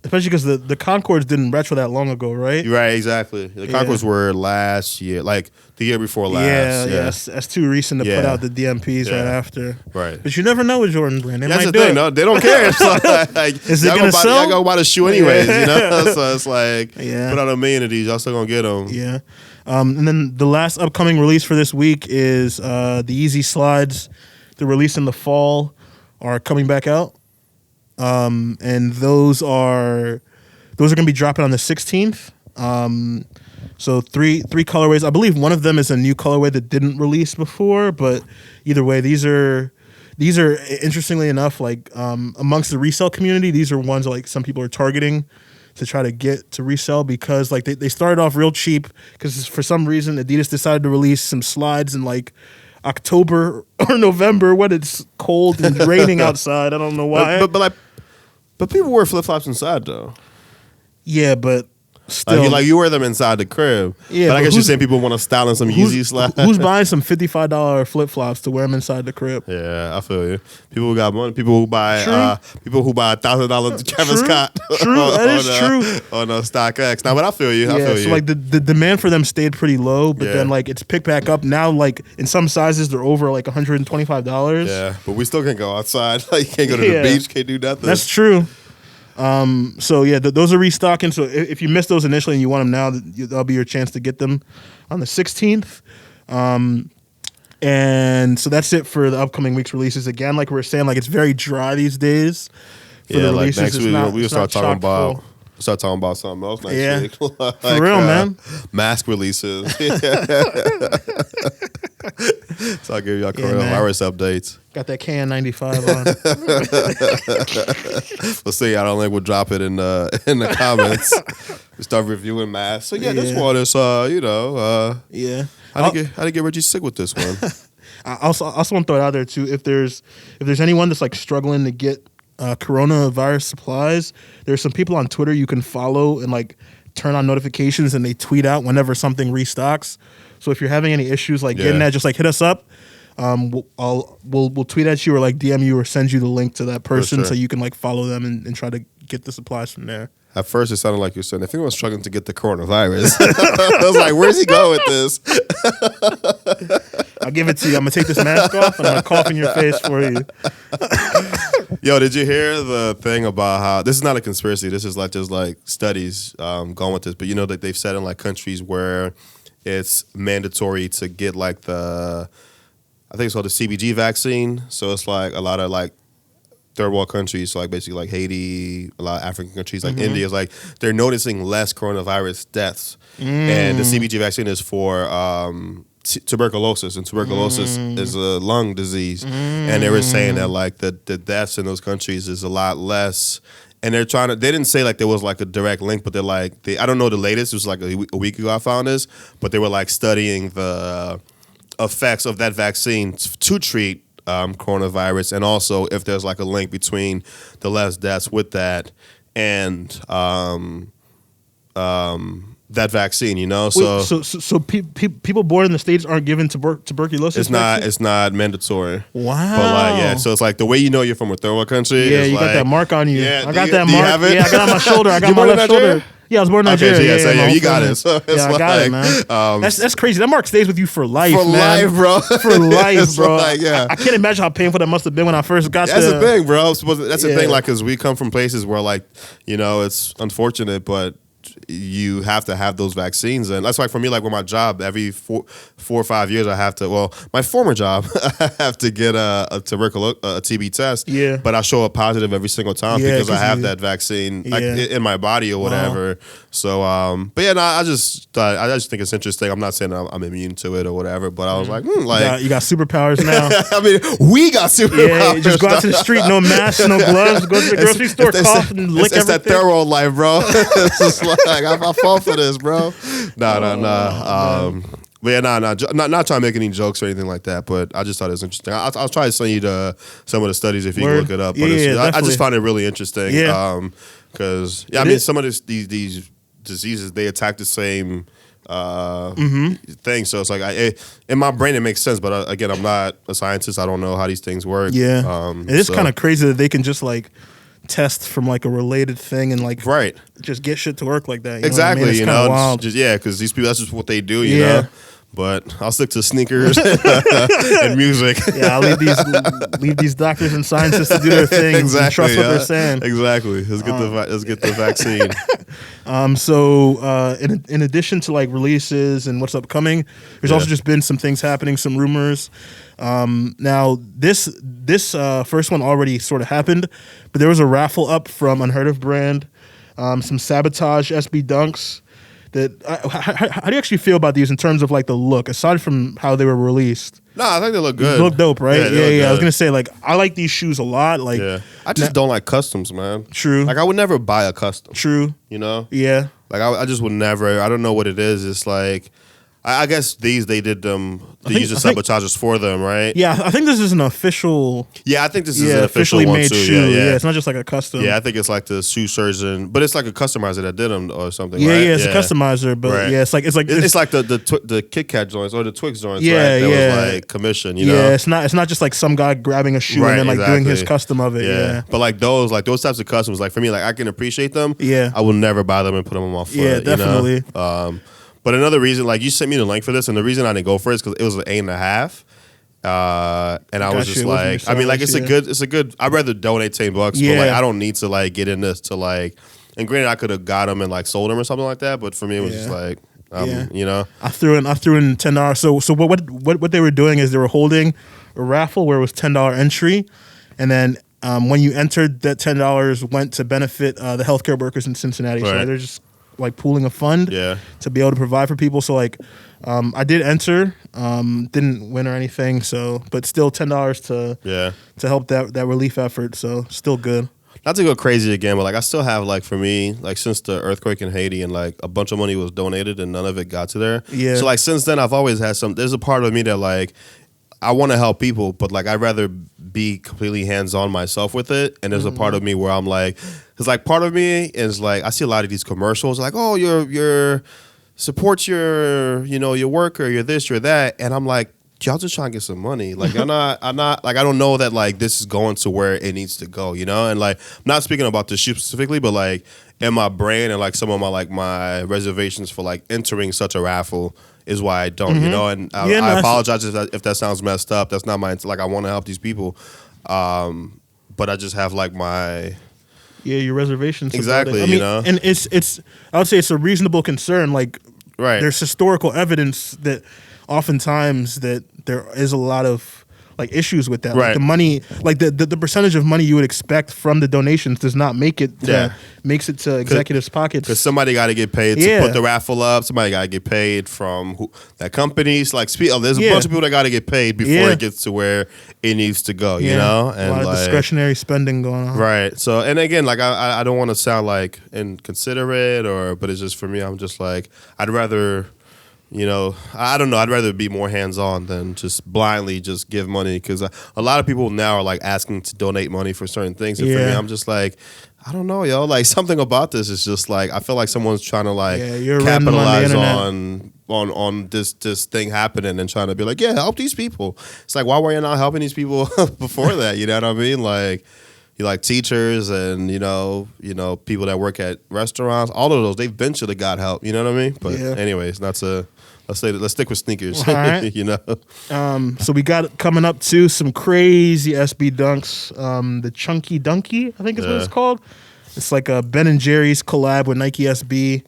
S1: Especially because the Concords didn't retro that long ago, right?
S2: Right, exactly. The Concords were last year, like the year before last.
S1: Yeah. That's too recent to put out the DMPs right after.
S2: Right.
S1: But you never know with Jordan Brand.
S2: That's the thing. No, they don't care. It's like,
S1: is it gonna sell?
S2: Y'all go buy the shoe anyways, So it's like, put out 1 million of these, y'all still gonna get them.
S1: Yeah. And then the last upcoming release for this week is the Yeezy Slides. They're released in the fall, are coming back out, and those are going to be dropping on the 16th. So three colorways. I believe one of them is a new colorway that didn't release before, but either way, these are interestingly enough, like amongst the resale community, these are ones that, like, some people are targeting to try to get to resell because like they started off real cheap because for some reason Adidas decided to release some slides in like October or November when it's cold and raining outside. I don't know why.
S2: But people wear flip flops inside though.
S1: Yeah, but still,
S2: like you wear them inside the crib.
S1: Yeah,
S2: but I guess you're saying people want to style in some Yeezy Slides.
S1: Who's buying some $55 flip flops to wear them inside the crib?
S2: Yeah, I feel you. People who got money. People who buy $1,000 Kevin Scott.
S1: True, that is true.
S2: On StockX. Now, but I feel you.
S1: So like the demand for them stayed pretty low, but then like it's picked back up now. Like in some sizes, they're over like $125.
S2: Yeah, but we still can't go outside. Like you can't go to the beach. Can't do nothing.
S1: That's true. So yeah, those are restocking. So if you missed those initially and you want them now, that'll be your chance to get them on the 16th. And so that's it for the upcoming week's releases. Again, like we were saying, like it's very dry these days. For the releases.
S2: Next week we'll start talking about something else next week.
S1: Like, for real, man.
S2: Mask releases. So I'll give y'all coronavirus updates.
S1: Got that KN95
S2: on. We'll see. I don't think we'll drop it in the comments. We start reviewing masks. So this one is How to get Reggie sick with this one.
S1: I also want to throw it out there too. If there's anyone that's like struggling to get coronavirus supplies, there's some people on Twitter you can follow and like turn on notifications, and they tweet out whenever something restocks. So if you're having any issues like getting that, just like hit us up. We'll tweet at you or like DM you or send you the link to that person so you can like follow them and try to get the supplies from there.
S2: At first, it sounded like you're saying, if anyone's struggling to get the coronavirus, I was like, where's he going with this?
S1: I'll give it to you. I'm going to take this mask off and I'm going to cough in your face for you.
S2: Yo, did you hear the thing about how, this is not a conspiracy, this is like just like studies going with this, but you know that they've said in like countries where it's mandatory to get like I think it's called the CBG vaccine. So it's like a lot of like third world countries, so like basically like Haiti, a lot of African countries like India, is like they're noticing less coronavirus deaths. And the CBG vaccine is for tuberculosis, and tuberculosis is a lung disease. And they were saying that like the deaths in those countries is a lot less. And they didn't say like there was like a direct link, but they're like, I don't know the latest, it was like a week ago I found this, but they were like studying the effects of that vaccine to treat coronavirus, and also if there's like a link between the less deaths with that and that vaccine, you know.
S1: Wait, so people born in the States aren't given tuberculosis.
S2: It's not mandatory.
S1: Wow.
S2: But like, yeah, so it's like the way you know you're from a third world country.
S1: Yeah,
S2: is
S1: you
S2: like,
S1: got that mark on you.
S2: Yeah,
S1: I got
S2: do
S1: that
S2: you
S1: mark.
S2: have it?
S1: Yeah, I got it on my shoulder. I got
S2: You
S1: my
S2: born in
S1: left
S2: Nigeria?
S1: shoulder. Yeah, I was born in
S2: Okay,
S1: Nigeria.
S2: so
S1: Yeah,
S2: you got it. So it's
S1: I got it, man. That's crazy. That mark stays with you for life,
S2: for
S1: man.
S2: life, bro.
S1: For life,
S2: It's
S1: bro.
S2: like, yeah.
S1: I can't imagine how painful that must have been when I first got
S2: That's
S1: to.
S2: the thing, bro. That's the
S1: Yeah.
S2: thing, like, because we come from places where, like, you know, it's unfortunate, but you have to have those vaccines. And that's why for me, like with my job, every 4 or 5 years, I have to, well, my former job, I have to get a TB test.
S1: Yeah.
S2: But I show up positive every single time
S1: Yeah,
S2: because I
S1: 'cause
S2: have
S1: you-
S2: that vaccine like,
S1: Yeah.
S2: in my body or whatever. So, but yeah, no, I just think it's interesting. I'm not saying I'm immune to it or whatever, but I was like,
S1: You got superpowers now.
S2: I mean, we got superpowers.
S1: Yeah, you just go out to the street, no mask, no gloves, go to the grocery store, cough and lick
S2: it's that
S1: everything.
S2: third world life, bro. It's just like I fall for this, bro. No. But yeah, not trying to make any jokes or anything like that. But I just thought it was interesting. I'll try to send you some of the studies if you can
S1: Word.
S2: look it up.
S1: Yeah,
S2: But
S1: yeah,
S2: I
S1: definitely.
S2: just found it really interesting.
S1: Yeah.
S2: Because
S1: It is.
S2: some of these diseases, they attack the same thing. So it's like in my brain it makes sense, but again, I'm not a scientist. I don't know how these things work.
S1: Yeah, it is kind of crazy that they can just like test from like a related thing and like
S2: right,
S1: just get shit to work like that. You
S2: exactly.
S1: know what I mean? It's
S2: You
S1: kinda
S2: know,
S1: wild.
S2: just because these people, that's just what they do. You
S1: Yeah.
S2: know. But I'll stick to sneakers and music.
S1: Yeah, I'll leave these doctors and scientists to do their thing and trust what they're saying.
S2: Exactly. Let's get the vaccine.
S1: So in addition to like releases and what's upcoming, there's also just been some things happening, some rumors. Now this first one already sort of happened, but there was a raffle up from Unheard of brand, some Sabotage SB dunks. How do you actually feel about these in terms of like the look, aside from how they were released?
S2: No, I think they look good.
S1: They look dope, right?
S2: they look
S1: I was
S2: good.
S1: gonna say like I like these shoes a lot. Like,
S2: I just don't like customs, man.
S1: True.
S2: Like I would never buy a custom.
S1: True.
S2: You know.
S1: Yeah.
S2: Like I just would never. I don't know what it is. It's like I guess they did them. They use the sabotages for them, right?
S1: Yeah, I think this is an official.
S2: Yeah, I think this is an official
S1: officially
S2: one
S1: made
S2: too.
S1: shoe.
S2: Yeah.
S1: It's not just like a custom.
S2: Yeah, I think it's like the shoe surgeon, but it's like a customizer that did them or something.
S1: Yeah,
S2: right?
S1: yeah, it's a customizer, but
S2: Right.
S1: yeah, it's like
S2: It's like the Kit Kat joints or the Twix joints,
S1: Yeah,
S2: right? That
S1: yeah.
S2: was like commission, you know?
S1: yeah, it's not just like some guy grabbing a shoe
S2: Right,
S1: and then like doing his
S2: exactly.
S1: custom of it. Yeah.
S2: But like those types of customs, like for me, like I can appreciate them.
S1: Yeah.
S2: I will never buy them and put them on my foot.
S1: Yeah, definitely.
S2: You know? But another reason, like you sent me the link for this, and the reason I didn't go for it is because it was an 8.5. And I was
S1: Gotcha,
S2: just
S1: it wasn't
S2: like,
S1: your
S2: I mean, like
S1: size,
S2: it's a good. I'd rather donate $10, but like
S1: Yeah.
S2: I don't need to like get in this to like. And granted, I could have got them and like sold them or something like that, but for me, it was just like, you know.
S1: I threw in $10. So what they were doing is they were holding a raffle where it was $10 entry, and then when you entered, that $10 went to benefit the healthcare workers in Cincinnati. So
S2: Right.
S1: they're just like pooling a fund to be able to provide for people. So like I did enter, didn't win or anything. So but still $10 to help that relief effort. So still good.
S2: Not to go crazy again, but like I still have like for me, like since the earthquake in Haiti and like a bunch of money was donated and none of it got to there.
S1: Yeah.
S2: So like since then I've always had there's a part of me that like I want to help people, but like I'd rather be completely hands-on myself with it. And there's a part of me where I'm like, because like part of me is like I see a lot of these commercials like, oh, your supports your your work or your this, your that, and I'm like, y'all just trying to get some money. Like I'm not like I don't know that like this is going to where it needs to go, you know? And like I'm not speaking about the shoe specifically, but like in my brain and like some of my reservations for like entering such a raffle is why I don't, you know? And I apologize if that sounds messed up. That's not my like I want to help these people. But I just have like my
S1: your reservations.
S2: Exactly,
S1: I mean,
S2: you know?
S1: and it's I would say it's a reasonable concern. Like
S2: right.
S1: there's historical evidence that oftentimes that there is a lot of like issues with that.
S2: Right.
S1: Like the money, like the percentage of money you would expect from the donations does not make it makes it to executives' pockets.
S2: Because somebody got to get paid to put the raffle up. Somebody got to get paid from that company. So like, there's a bunch of people that got to get paid before it gets to where it needs to go. You know, and
S1: a lot of
S2: like,
S1: discretionary spending going on.
S2: Right. So, and again, like I don't want to sound like inconsiderate but it's just for me. I'm just like I'd rather you know, I don't know. I'd rather be more hands on than just blindly just give money, because a lot of people now are like asking to donate money for certain things. And for me, I'm just like, I don't know, yo. Like something about this is just like I feel like someone's trying to like capitalize on this thing happening and trying to be like, yeah, help these people. It's like, why were you not helping these people before that? You know what I mean? Like, you like teachers and you know people that work at restaurants. All of those, they've been should have got help. You know what I mean? But anyways, let's stick with sneakers.
S1: All right.
S2: You know.
S1: So we got coming up to some crazy SB dunks. The Chunky Dunky, I think is what it's called. It's like a Ben & Jerry's collab with NikeSB.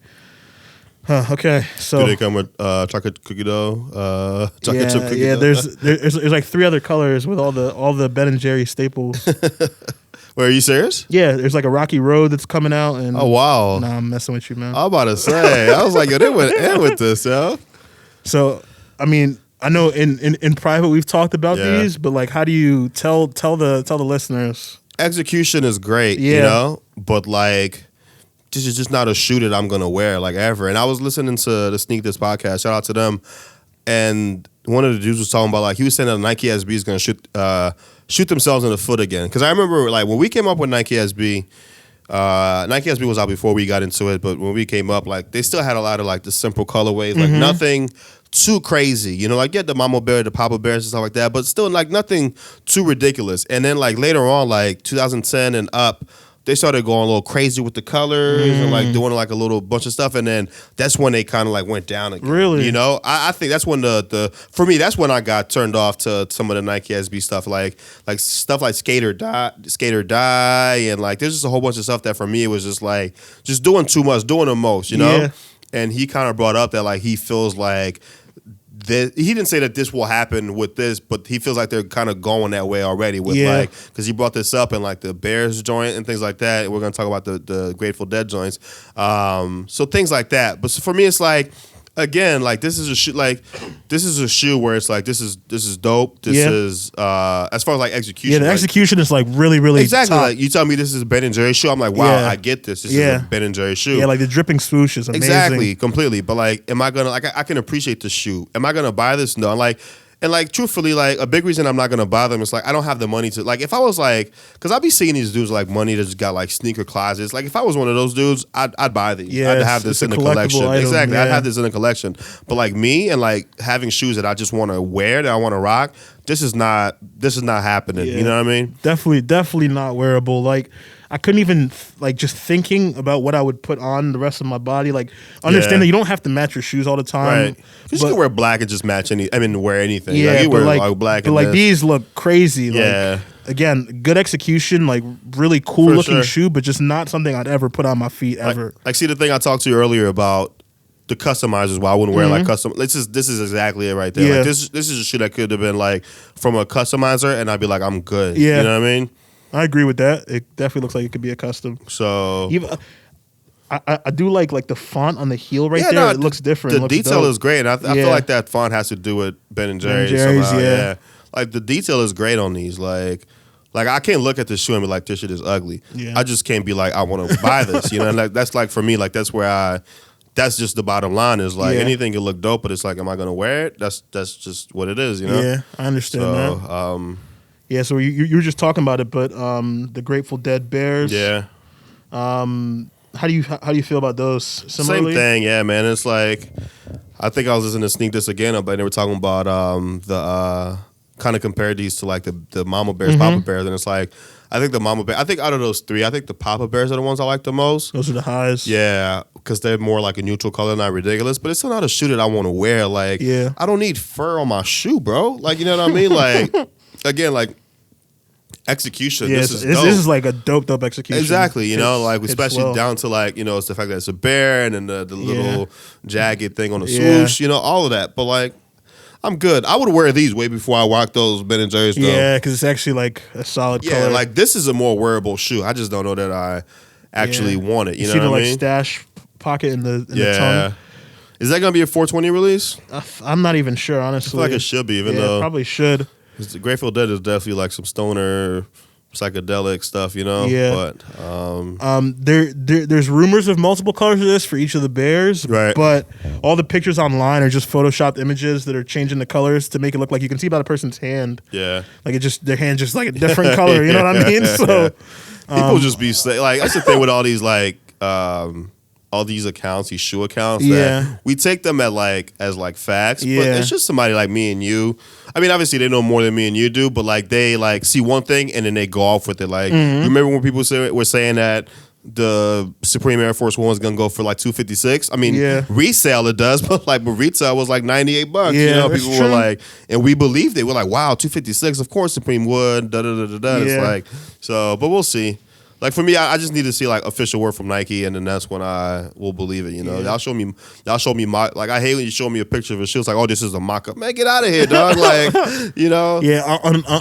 S1: Okay, so
S2: do they come with chocolate cookie dough? Chocolate chip cookie dough?
S1: There's like 3 other colors with all the Ben & Jerry staples.
S2: Wait, are you serious?
S1: Yeah, there's like a Rocky Road that's coming out. And
S2: oh wow!
S1: Nah, I'm messing with you, man.
S2: I'm about to say, I was like, yo, they went in with this, yo.
S1: So, I mean, I know in private we've talked about these, but like, how do you tell the listeners?
S2: Execution is great, you know, but like, this is just not a shoe that I'm gonna wear like ever. And I was listening to the Sneak This podcast. Shout out to them. And one of the dudes was talking about like he was saying that NikeSB is gonna shoot themselves in the foot again. Because I remember like when we came up with NikeSB. NikeSB was out before we got into it, but when we came up, like they still had a lot of like the simple colorways, like nothing too crazy, you know, like the Mama Bear, the Papa Bears and stuff like that, but still like nothing too ridiculous. And then like later on, like 2010 and up, they started going a little crazy with the colors and like doing like a little bunch of stuff, and then that's when they kind of like went down again.
S1: Really,
S2: you know, I think that's when the for me that's when I got turned off to some of the NikeSB stuff, like stuff like Skater Die, and like there's just a whole bunch of stuff that for me it was just like just doing too much, doing the most, you know. Yeah. And he kind of brought up that like he feels like. He didn't say that this will happen with this, but he feels like they're kind of going that way already with like, because he brought this up in like the Bears joint and things like that. We're going to talk about the Grateful Dead joints. So things like that. But for me, it's like, again, like this is a shoe where it's like this is dope. This is as far as like execution.
S1: Yeah, the execution is like really
S2: exactly.
S1: top.
S2: Like you tell me this is a Ben & Jerry shoe, I'm like, wow, I get this. This is a Ben & Jerry shoe.
S1: Yeah, like the dripping swoosh is amazing.
S2: Exactly, completely. But like, am I gonna like? I can appreciate the shoe. Am I gonna buy this? No. And like truthfully, like a big reason I'm not gonna buy them is like I don't have the money to like. If I was like, because I'd be seeing these dudes like money that just got like sneaker closets. Like if I was one of those dudes, I'd buy these.
S1: Yeah,
S2: I'd have this in the collection.
S1: Item,
S2: exactly,
S1: yeah.
S2: I'd have this in the collection. But like me and like having shoes that I just want to wear, that I want to rock, this is not happening. You know what I mean?
S1: Definitely not wearable. Like I couldn't even like just thinking about what I would put on the rest of my body. Like understand that you don't have to match your shoes all the time.
S2: Right. Because you can wear black and just match wear anything.
S1: Yeah,
S2: like, you
S1: wear
S2: like black.
S1: But like these look crazy.
S2: Yeah.
S1: Like, again, good execution. Like really cool looking shoe, but just not something I'd ever put on my feet ever.
S2: Like see the thing I talked to you earlier about the customizers. Why I wouldn't wear like custom. This is exactly it right there.
S1: Yeah.
S2: Like this is a shoe that could have been like from a customizer, and I'd be like, I'm good.
S1: Yeah.
S2: You know what I mean?
S1: I agree with that. It definitely looks like it could be a custom.
S2: So
S1: I do like the font on the heel right there. No, it looks different.
S2: The detail is great, and I feel like that font has to do with Ben & Jerry's somehow. Yeah. Like the detail is great on these. Like I can't look at this shoe and be like, this shit is ugly.
S1: Yeah.
S2: I just can't be like, I want to buy this. You know, and like that's like for me, like that's where that's just the bottom line is like anything can look dope, but it's like, am I gonna wear it? That's just what it is. You know?
S1: Yeah, I understand that. Yeah, so you were just talking about it, but the Grateful Dead Bears.
S2: Yeah.
S1: How do you feel about those? Similarly?
S2: Same thing, yeah, man. It's like I think I was listening to Sneak This again, but they were talking about the kind of compared these to like the Mama Bears, Papa Bears, and it's like I think the Mama Bear. I think out of those three, I think the Papa Bears are the ones I like the most.
S1: Those are the highs.
S2: Yeah, because they're more like a neutral color, not ridiculous. But it's still not a shoe that I want to wear. Like, I don't need fur on my shoe, bro. Like, you know what I mean? Like. Again, like execution.
S1: Yeah,
S2: this is
S1: like a dope execution.
S2: Exactly, you know, like especially down to like, you know, it's the fact that it's a bear and then the little jagged thing on the swoosh, you know, all of that. But like, I'm good. I would wear these way before I rock those Ben & Jerry's though.
S1: Yeah, because it's actually like a solid color.
S2: Yeah, like this is a more wearable shoe. I just don't know that I actually want it. You know
S1: see the
S2: what I mean?
S1: stash pocket in the tongue.
S2: Is that gonna be a 420 release?
S1: I'm not even sure, honestly.
S2: I feel like it should be, even though
S1: probably should.
S2: The Grateful Dead is definitely like some stoner psychedelic stuff, you know.
S1: Yeah.
S2: But
S1: there's rumors of multiple colors of this for each of the bears,
S2: Right.
S1: but all the pictures online are just photoshopped images that are changing the colors to make it look like you can see by the person's hand.
S2: yeah,
S1: Like their hand just like a different color. You know what I mean? So
S2: people just be like, that's the thing with all these like all these accounts, these shoe accounts. That we take them as like facts, but it's just somebody like me and you. I mean, obviously they know more than me and you do, but like they like see one thing and then they go off with it. Like, remember when people were saying that the Supreme Air Force One was gonna go for like $256? I mean, resale it does, but retail was like $98.
S1: Yeah,
S2: you know,
S1: that's
S2: people
S1: true.
S2: were like, and we believed it. We're like, wow, $256. Of course, Supreme would. Da da da da da. It's like so, but we'll see. Like for me, I just need to see like official word from Nike, and then that's when I will believe it. You know, y'all show me like I hate when you show me a picture of a shoe. It's like, oh, this is a mock up. Man, get out of here, dog. Like, you know,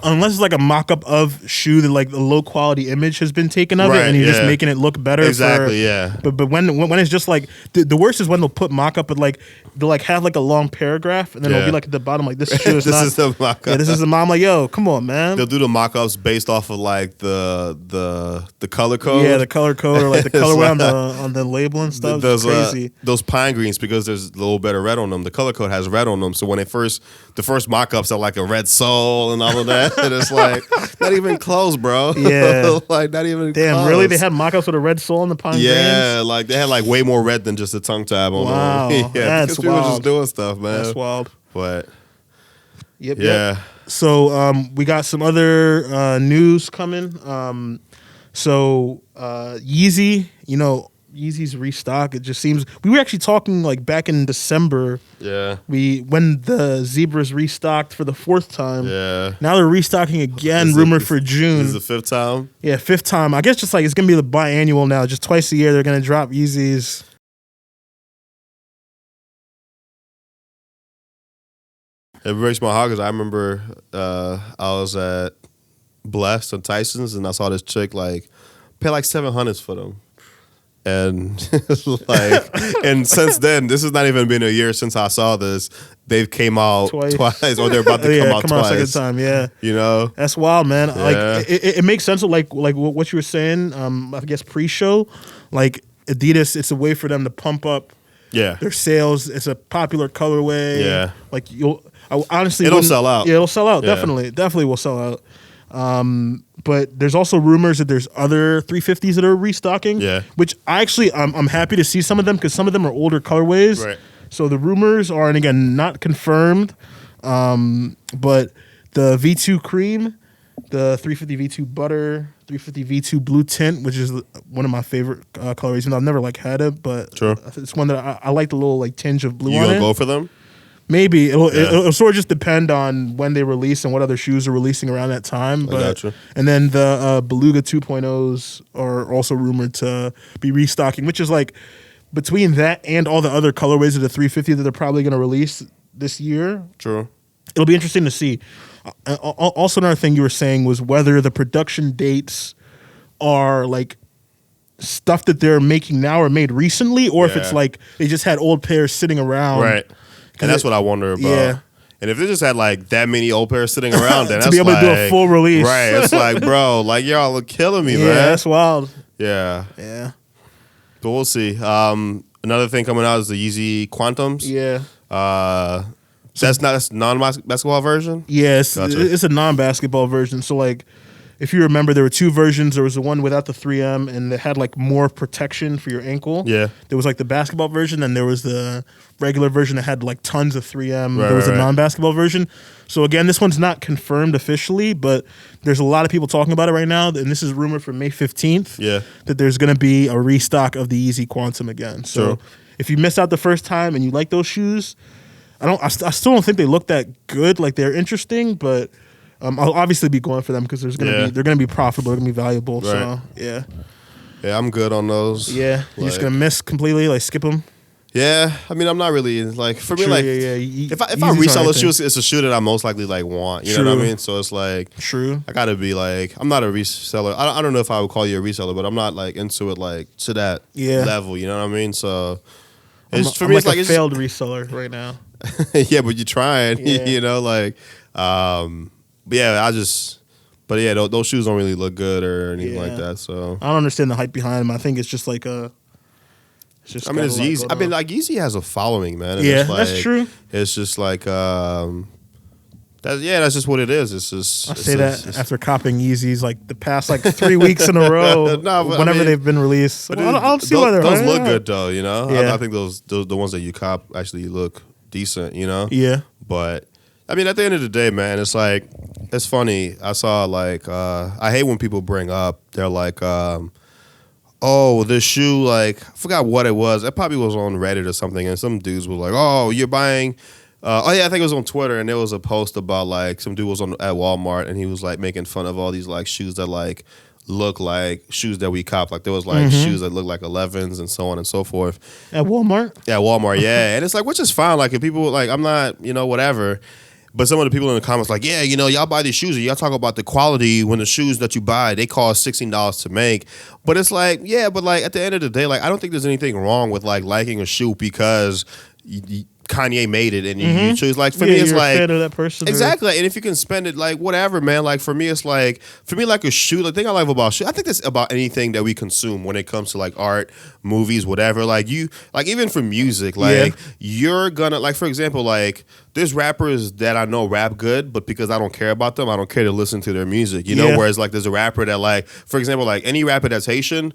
S1: unless it's like a mock up of shoe that like the low quality image has been taken of it, and you're just making it look better.
S2: Exactly.
S1: But when it's just like the worst is when they'll put mock up, but like they'll like have like a long paragraph, and then it'll be like at the bottom like this shoe is
S2: this
S1: not.
S2: Is the mock up.
S1: Yeah, this is the mom. I'm like, yo, come on, man.
S2: They'll do the mock ups based off of like the color code.
S1: Yeah, the color code or like the colorway on the label and stuff. It's crazy.
S2: Those pine greens, because there's a little bit of red on them. The color code has red on them. So when the first mock-ups are like a red sole and all of that, and it's like not even close, bro.
S1: Yeah,
S2: like not even.
S1: Damn,
S2: close.
S1: really? They had mock-ups with a red sole on the pine greens?
S2: Yeah, like they had like way more red than just a tongue tab on
S1: wow.
S2: them. Yeah,
S1: that's
S2: people
S1: wild.
S2: were just doing stuff, man.
S1: That's wild.
S2: But
S1: yep.
S2: So
S1: we got some other news coming. So Yeezy, Yeezy's restock. It just seems we were actually talking like back in December.
S2: Yeah.
S1: When the Zebras restocked for the 4th time.
S2: Yeah.
S1: Now they're restocking again. Rumored for June.
S2: This is the 5th time.
S1: Yeah, 5th time. I guess just like it's gonna be the biannual now. Just twice a year they're gonna drop Yeezys.
S2: It breaks my heart because I remember I was at Blessed and Tyson's, and I saw this chick like pay like $700 for them, and like, and since then, this has not even been a year since I saw this. They've came out twice, or they're about to come out twice.
S1: Second time, yeah.
S2: You know,
S1: that's wild, man.
S2: Yeah.
S1: Like it makes sense. Like what you were saying. I guess pre-show, like Adidas, it's a way for them to pump up. Their sales. It's a popular colorway.
S2: Yeah,
S1: like honestly,
S2: it'll sell out.
S1: Yeah, it'll sell out. Yeah. Definitely will sell out. But there's also rumors that there's other 350s that are restocking. Yeah, which I'm happy to see some of them because some of them are older colorways. Right. So the rumors are, and again, not confirmed. But the V2 cream, the 350 V2 butter, 350 V2 blue tint, which is one of my favorite colorways. And I've never like had it, but it's one that I like the little like tinge of blue on it.
S2: You gonna go for them?
S1: Maybe it'll sort of just depend on when they release and what other shoes are releasing around that time. But and then the Beluga 2.0s are also rumored to be restocking, which is like between that and all the other colorways of the 350 that they're probably going to release this year.
S2: True.
S1: It'll be interesting to see. Also, another thing you were saying was whether the production dates are like stuff that they're making now or made recently, or if it's like they just had old pairs sitting around.
S2: Right. And that's what I wonder about. Yeah. And if they just had like that many old pairs sitting around, then
S1: to be able to do a full release.
S2: Right. It's like, bro, like y'all are killing me, man.
S1: Yeah, that's wild.
S2: Yeah.
S1: Yeah.
S2: But we'll see. Another thing coming out is the Yeezy Quantums.
S1: Yeah.
S2: That's non-basketball version?
S1: Yeah, it's a non-basketball version. So like if you remember, there were 2 versions. There was the one without the 3M, and it had like more protection for your ankle. Yeah. There was like the basketball version, and there was the regular version that had like tons of 3M. There was a non-basketball version. So again, this one's not confirmed officially, but there's a lot of people talking about it right now, and this is rumored for May 15th. Yeah. That there's going to be a restock of the Yeezy Quantum again. So if you missed out the first time and you like those shoes, I still don't think they look that good. Like they're interesting, but I'll obviously be going for them because they're gonna be profitable, they're gonna be valuable. Right. So yeah, I'm good on those. Yeah, you're just gonna miss completely, like skip them. Yeah, I mean, I'm not really like for me. Like, if I resell a shoe, it's a shoe that I most likely like want. You know what I mean? So it's like I gotta be like, I'm not a reseller. I don't know if I would call you a reseller, but I'm not like into it like to that level. You know what I mean? So for me, it's like a failed reseller right now. Yeah, but you're trying. You know, like. But yeah,
S2: But yeah, those shoes don't really look good or anything like that. So
S1: I don't understand the hype behind them. I think it's just like a. It's just
S2: it's Yeezy. I mean, like Yeezy has a following, man. And
S1: yeah,
S2: it's like,
S1: that's true.
S2: It's just like that's just what it is. It's just
S1: I say that after copping Yeezys like the past like 3 weeks in a row. Whenever they've been released, I don't see why
S2: those look good though. You know,
S1: yeah.
S2: I think those the ones that you cop actually look decent. You know,
S1: yeah.
S2: But I mean, at the end of the day, man, it's like it's funny. I saw like I hate when people bring up they're like. Oh, this shoe, like, I forgot what it was. It probably was on Reddit or something, and some dudes were like, oh, you're buying... I think it was on Twitter, and there was a post about, like, some dude was at Walmart, and he was, like, making fun of all these, like, shoes that, like, look like shoes that we cop. Like, there was, like, shoes that look like 11s and so on and so forth.
S1: At Walmart?
S2: Yeah, Walmart, yeah. And it's, like, which is fine. Like, if people, like, I'm not, whatever... But some of the people in the comments like, yeah, y'all buy these shoes and y'all talk about the quality when the shoes that you buy, they cost $16 to make. But it's like, yeah, but like at the end of the day, like I don't think there's anything wrong with like liking a shoe because Kanye made it and you choose. Like for me, it's
S1: you're
S2: like
S1: a fan of that person
S2: exactly. And if you can spend it, like whatever, man. Like for me, it's like like a shoe. The thing I love about shoe, I think that's about anything that we consume when it comes to like art, movies, whatever. Like even for music, like you're gonna like for example, like there's rappers that I know rap good, but because I don't care about them, I don't care to listen to their music. You know, whereas like there's a rapper that like, for example, like any rapper that's Haitian.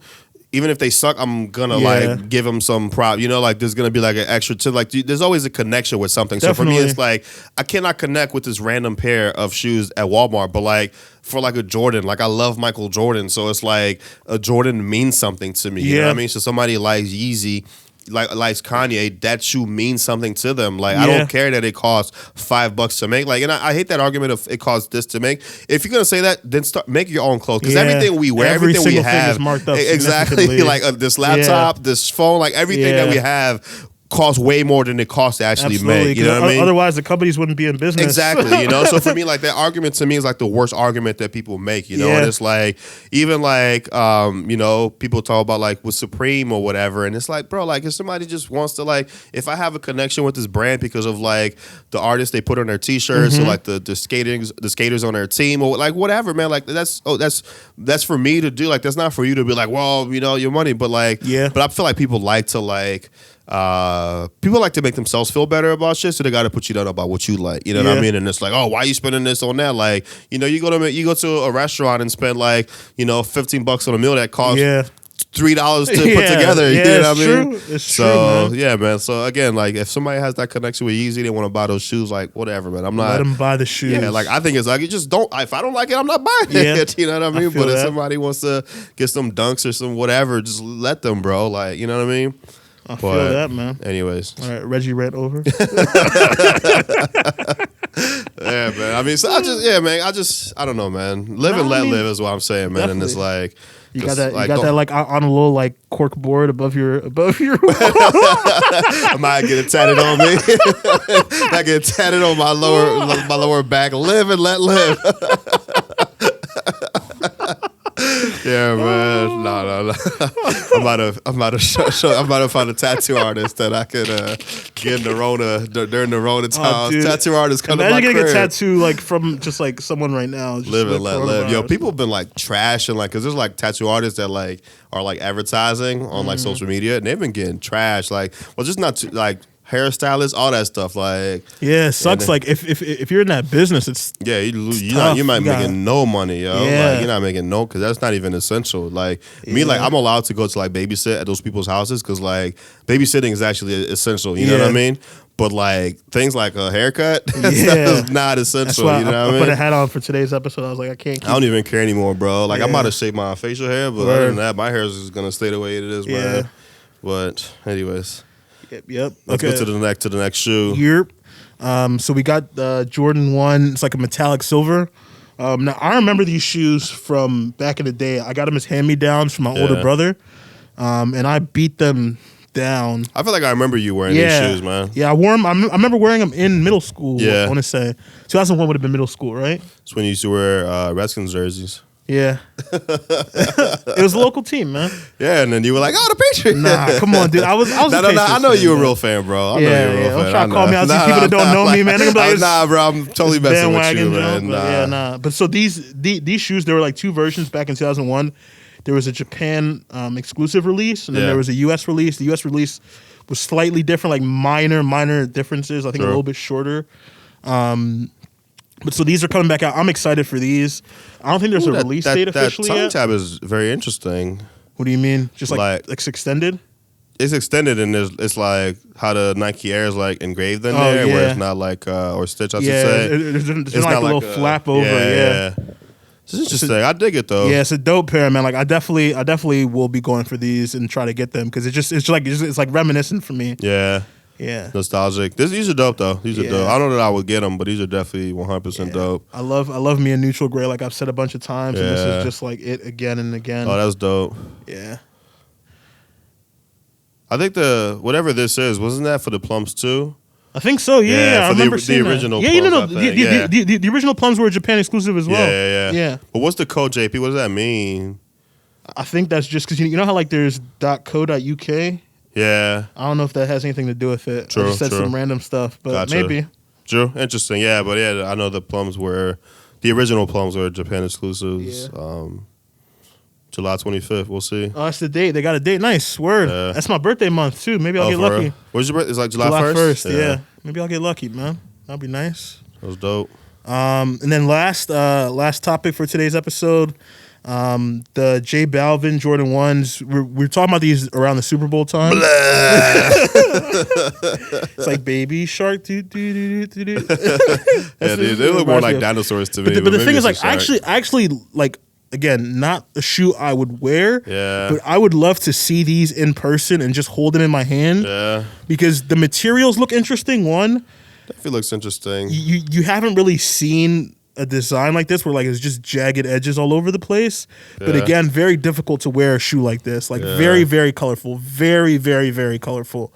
S2: Even if they suck, I'm gonna like give them some prop. You know, like there's gonna be like an extra to like. There's always a connection with something.
S1: Definitely.
S2: So for me, it's like I cannot connect with this random pair of shoes at Walmart, but like for like a Jordan, like I love Michael Jordan, so it's like a Jordan means something to me. You know what I mean? So somebody likes Yeezy. Likes Kanye, that shoe means something to them. Like I don't care that it costs $5 to make. Like, and I hate that argument of it costs this to make. If you're gonna say that, then start make your own clothes because everything we wear, everything we have,
S1: is marked up
S2: exactly. Like this laptop, this phone, like everything that we have. Costs way more than it costs to actually make. You know what I mean?
S1: Otherwise, the companies wouldn't be in business.
S2: Exactly. You know, so for me, like that argument to me is like the worst argument that people make. You know, and it's like even like people talk about like with Supreme or whatever, and it's like, bro, like if somebody just wants to like, if I have a connection with this brand because of like the artists they put on their T-shirts or like the skaters on their team or like whatever, man, like that's for me to do. Like that's not for you to be like, well, your money, but like, but I feel like people like to like. People like to make themselves feel better about shit, so they got to put you down about what you like. You know what I mean? And it's like, oh, why are you spending this on that? Like, you go to a restaurant and spend like $15 on a meal that costs $3 to put together. You know what I mean?
S1: It's true, man.
S2: Yeah, man. So again, like if somebody has that connection with Yeezy, they want to buy those shoes. Like whatever, man. I'm not.
S1: Let them buy the shoes.
S2: Yeah, like I think it's like you just don't. If I don't like it, I'm not buying it. You know what I mean? But if somebody wants to get some dunks or some whatever, just let them, bro. Like you know what I mean?
S1: I feel that, man.
S2: Anyways.
S1: All right, Reggie rant over.
S2: Yeah, man. I mean, so I don't know, man. Live and let live is what I'm saying, man.
S1: Definitely.
S2: And it's like
S1: you got that like on a little like cork board above your wall.
S2: I might get it tatted on me. I get it tatted on my lower back. Live and let live. Yeah, man. No. I'm about to find a tattoo artist that I could get in the Rona during the Rona times. Tattoo artist come to my crib.
S1: Imagine getting a tattoo like from just like someone right now. Just
S2: live and let live. Yo, people have been like trashing like because there's like tattoo artists that like are like advertising on like social media and they've been getting trashed. Like, well, just not like. Hairstylists, all that stuff, like
S1: it sucks. Like if you're in that business, it's
S2: you're not making no money, yo. Like you're not making no because that's not even essential. Like me, like I'm allowed to go to like babysit at those people's houses because like babysitting is actually essential. You know what I mean? But like things like a haircut, that is not essential. You know what I mean?
S1: I put a hat on for today's episode. I was like, I can't.
S2: I don't even care anymore, bro. Like I'm about to shave my facial hair, but other than that, my hair is just gonna stay the way it is, man. But anyways.
S1: Yep.
S2: Let's go to the next shoe.
S1: Yep. So we got the Jordan 1. It's like a metallic silver. Now I remember these shoes from back in the day. I got them as hand-me-downs from my older brother, and I beat them down.
S2: I feel like I remember you wearing these shoes, man.
S1: Yeah, I wore them. I remember wearing them in middle school.
S2: Yeah.
S1: I want to say 2001 would have been middle school, right?
S2: It's when you used to wear Redskins jerseys.
S1: Yeah. It was a local team, man.
S2: Yeah, and then you were like, "Oh, the Patriots."
S1: Nah, come on, dude. I was.
S2: No, I know you're a real fan, bro. I know you're a real fan.
S1: Don't try to call me out. These people that don't know me, man. They're gonna be like,
S2: nah, bro. I'm totally messing with you, man.
S1: Nah. But so these shoes, there were like two versions back in 2001. There was a Japan exclusive release, and then there was a US release. The US release was slightly different, like minor differences. I think a little bit shorter. But so these are coming back out. I'm excited for these. I don't think there's a release date officially yet.
S2: That tongue tab is very interesting.
S1: What do you mean? Just like it's extended?
S2: It's extended, and it's like how the Nike Air is like engraved in there, where it's not like or stitched. I should say
S1: there's not like a little flap over. Yeah.
S2: It's interesting. I dig it though.
S1: Yeah, it's a dope pair, man. Like I definitely will be going for these and try to get them because it's like reminiscent for me.
S2: Yeah.
S1: Yeah.
S2: Nostalgic. These are dope though. These are dope. I don't know that I would get them, but these are definitely 100% dope.
S1: I love me a neutral gray, like I've said a bunch of times, and this is just like it again and again.
S2: Oh, that's dope.
S1: Yeah.
S2: I think whatever this is, wasn't that for the plums too?
S1: I think so. Yeah, I remember seeing
S2: the original.
S1: That. The original plums were Japan exclusive as well.
S2: Yeah. But what's the code, JP? What does that mean? I
S1: think that's just because you know how like there's .co.uk.
S2: Yeah.
S1: I don't know if that has anything to do with it.
S2: True,
S1: I just said some random stuff, but maybe.
S2: True. Interesting. Yeah, but I know the original plums were Japan exclusives. Yeah. July 25th. We'll see.
S1: Oh, that's the date. They got a date. Nice. Word. That's my birthday month, too. Maybe I'll get lucky.
S2: Real? When's your birthday? It's like July 1st?
S1: Yeah. Maybe I'll get lucky, man. That'll be nice.
S2: That was dope.
S1: And then last topic for today's episode, the J Balvin Jordan 1s. We're talking about these around the Super Bowl time. It's like Baby Shark. Yeah,
S2: dude, they look more like dinosaurs to me.
S1: But the thing is, like, I actually like. Again, not a shoe I would wear, but I would love to see these in person and just hold them in my hand. Yeah. Because the materials look interesting, one.
S2: Definitely looks interesting.
S1: You haven't really seen a design like this where like it's just jagged edges all over the place. Yeah. But again, very difficult to wear a shoe like this. Like very, very colorful. Very, very, very colorful.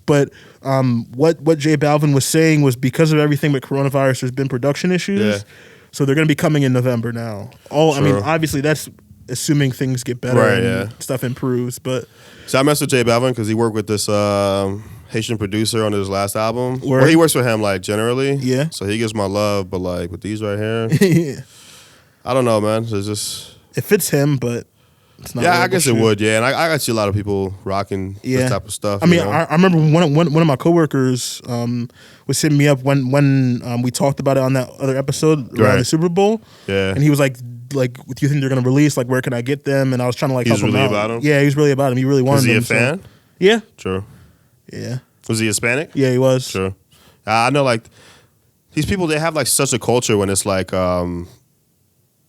S1: But what J Balvin was saying was because of everything with coronavirus, there's been production issues. Yeah. So they're going to be coming in November now. I mean, obviously that's assuming things get better and stuff improves. But
S2: so I messed with J Balvin because he worked with this Haitian producer on his last album. Well, he works with him like generally. Yeah. So he gets my love, but like with these right here, I don't know, man. It's just
S1: it fits him, but it's not.
S2: Yeah, I guess it would. Yeah, and I got see a lot of people rocking this type of stuff.
S1: I mean, I remember one of my coworkers was hitting me up when we talked about it on that other episode around the Super Bowl. Yeah, and he was like, do you think they're gonna release? Like, where can I get them? And I was trying to like help him out. About him? Yeah, he was really about him. He really wanted them.
S2: Was he a fan?
S1: Yeah.
S2: True.
S1: Yeah.
S2: Was he Hispanic?
S1: Yeah, he was.
S2: Sure. I know, like these people, they have like such a culture when it's like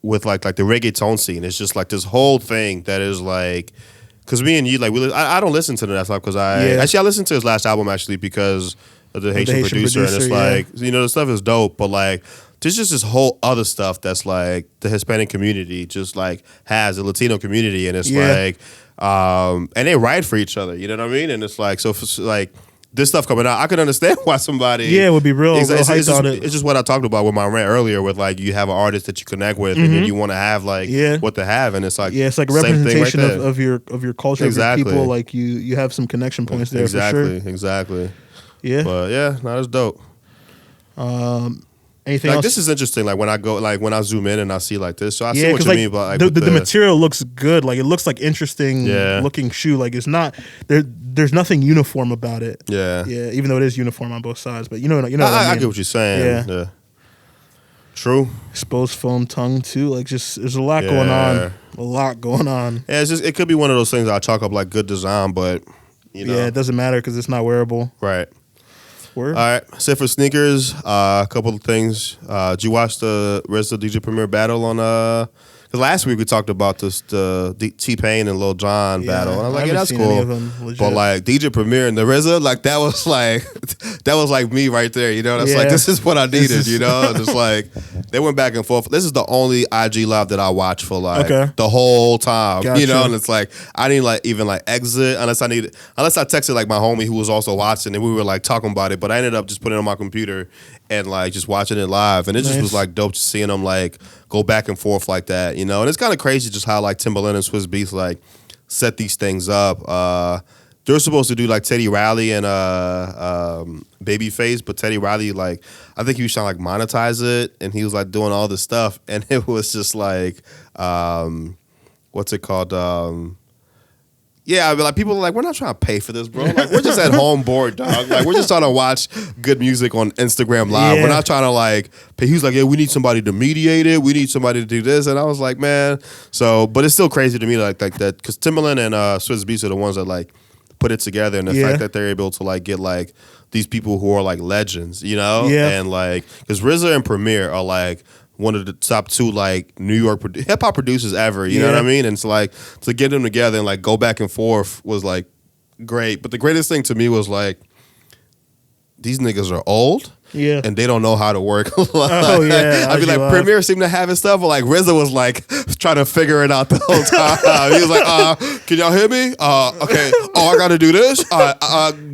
S2: with like the reggaeton scene. It's just like this whole thing that is like, because me and you, like I don't listen to that stuff because I listened to his last album actually because of the Haitian producer, and it's like, you know, the stuff is dope, but like there's just this whole other stuff that's like the Hispanic community just like has, the Latino community, and it's like and they ride for each other, you know what I mean? And it's like, so like this stuff coming out, I could understand why somebody
S1: would be real hyped on it.
S2: It's just what I talked about with my rant earlier, with like you have an artist that you connect with, and then you want to have like what they have, and it's like
S1: it's like a representation of your culture, of your people. Like you have some connection points there.
S2: Exactly. Yeah, but that is dope.
S1: Anything
S2: like
S1: else?
S2: This is interesting. Like when I zoom in and I see like this, so I see what you mean. But
S1: like the material looks good. Like it looks like interesting looking shoe. Like it's not there's nothing uniform about it. Yeah. Even though it is uniform on both sides, but you know.
S2: I get what you're saying. Yeah. True.
S1: Exposed foam tongue too. Like just there's a lot going on. A lot going on.
S2: Yeah, it's just it could be one of those things I chalk up like good design, but you know.
S1: Yeah, it doesn't matter because it's not wearable.
S2: Right. Word. All right. So for sneakers, a couple of things. Did you watch the rest of the DJ Premier battle on? Because last week we talked about the T-Pain and Lil Jon battle, and I was like, that's cool. But like DJ Premier and the RZA, like that was like me right there. You know, that's like this is what I needed. You know, just like they went back and forth. This is the only IG live that I watched for like the whole time. Gotcha. You know, and it's like I didn't like even like exit unless I texted like my homie who was also watching, and we were like talking about it. But I ended up just putting it on my computer and like just watching it live, and it just was like dope just seeing them like go back and forth like that, you know. And it's kind of crazy just how like Timbaland and Swizz Beatz like set these things up. They're supposed to do like Teddy Riley and Babyface, but Teddy Riley, like, I think he was trying to like monetize it, and he was like doing all this stuff, and it was just like, what's it called? Yeah, I mean, like people are like, we're not trying to pay for this, bro. Like we're just at home bored, dog. Like we're just trying to watch good music on Instagram Live. We're not trying to like pay. He was like, yeah, we need somebody to mediate it. We need somebody to do this, and I was like, man. So, but it's still crazy to me like that because Timbaland and Swizz Beatz are the ones that like put it together, and the fact that they're able to like get like these people who are like legends, you know, and like because RZA and Premier are like one of the top 2 like New York hip hop producers ever, you know what I mean? And it's like to get them together and like go back and forth was like great. But the greatest thing to me was like these niggas are old. Yeah, and they don't know how to work. I'd be like, Premier seemed to have his stuff, but like RZA was like trying to figure it out the whole time. He was like, "Can y'all hear me? Okay. Oh, I got to do this.